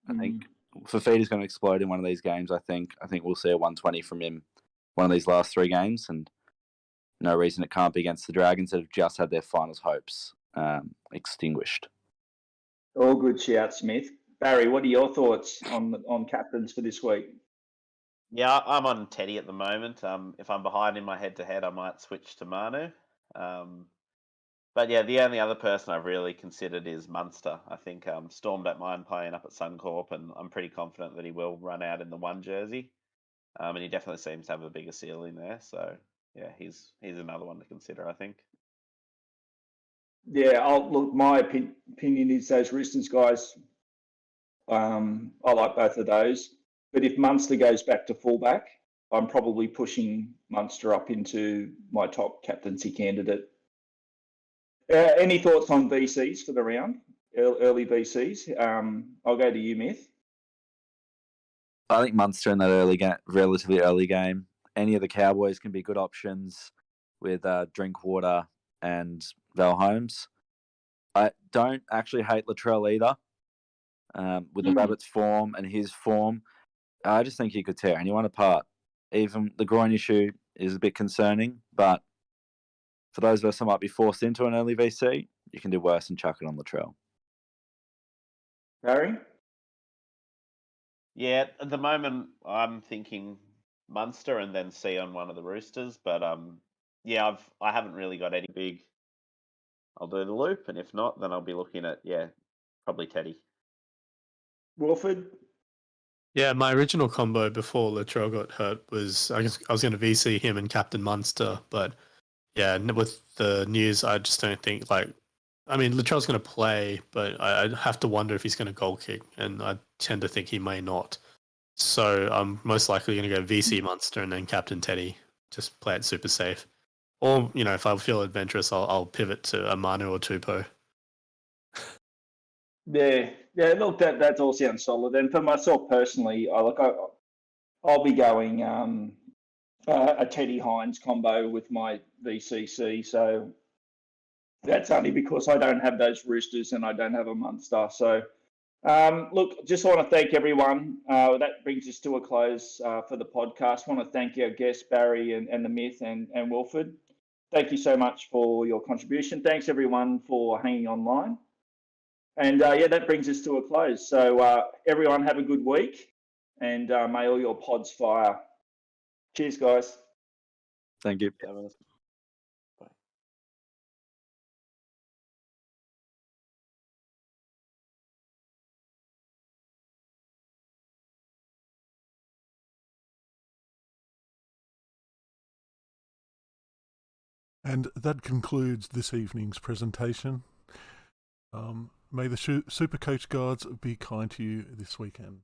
I think Fafita's going to explode in one of these games. I think we'll see a 120 from him one of these last 3 games, and no reason it can't be against the Dragons that have just had their finals hopes extinguished. All good shout, Smith. Barry, what are your thoughts on captains for this week? Yeah, I'm on Teddy at the moment. If I'm behind in my head-to-head, I might switch to Manu. But yeah, the only other person I've really considered is Munster. I think Storm don't mind playing up at Suncorp, and I'm pretty confident that he will run out in the 1 jersey. And he definitely seems to have a bigger ceiling there. So yeah, he's another one to consider, I think. Yeah, look, my opinion is those Roosters guys, I like both of those. But if Munster goes back to fullback, I'm probably pushing Munster up into my top captaincy candidate. Any thoughts on VCs for the round? Early VCs? I'll go to you, Myth. I think Munster in that relatively early game. Any of the Cowboys can be good options with Drinkwater and Val Holmes. I don't actually hate Latrell either. With the Rabbits' form and his form, I just think he could tear anyone apart. Even the groin issue is a bit concerning, but for those of us who might be forced into an early VC, you can do worse than chuck it on Latrell. Barry? Yeah, at the moment I'm thinking Munster and then C on one of the Roosters, but yeah, I haven't really got any big. I'll do the loop, and if not, then I'll be looking at probably Teddy. Wilford? Yeah, my original combo before Latrell got hurt was I was going to VC him and Captain Munster, but yeah, with the news, I just don't think Latrell's going to play, but I have to wonder if he's going to goal kick, and I tend to think he may not. So I'm most likely going to go VC Munster and then Captain Teddy, just play it super safe. Or if I feel adventurous, I'll pivot to a Manu or Tupou. Yeah. Look, that all sounds solid. And for myself personally, I'll be going a Teddy Hines combo with my VCC. So that's only because I don't have those Roosters and I don't have a Munster. So look, just want to thank everyone. That brings us to a close for the podcast. Want to thank our guests Barry and the Myth and Wilford. Thank you so much for your contribution. Thanks everyone for hanging online. And that brings us to a close. So everyone have a good week, and may all your pods fire. Cheers, guys. Thank you. And that concludes this evening's presentation. May the Supercoach gods be kind to you this weekend.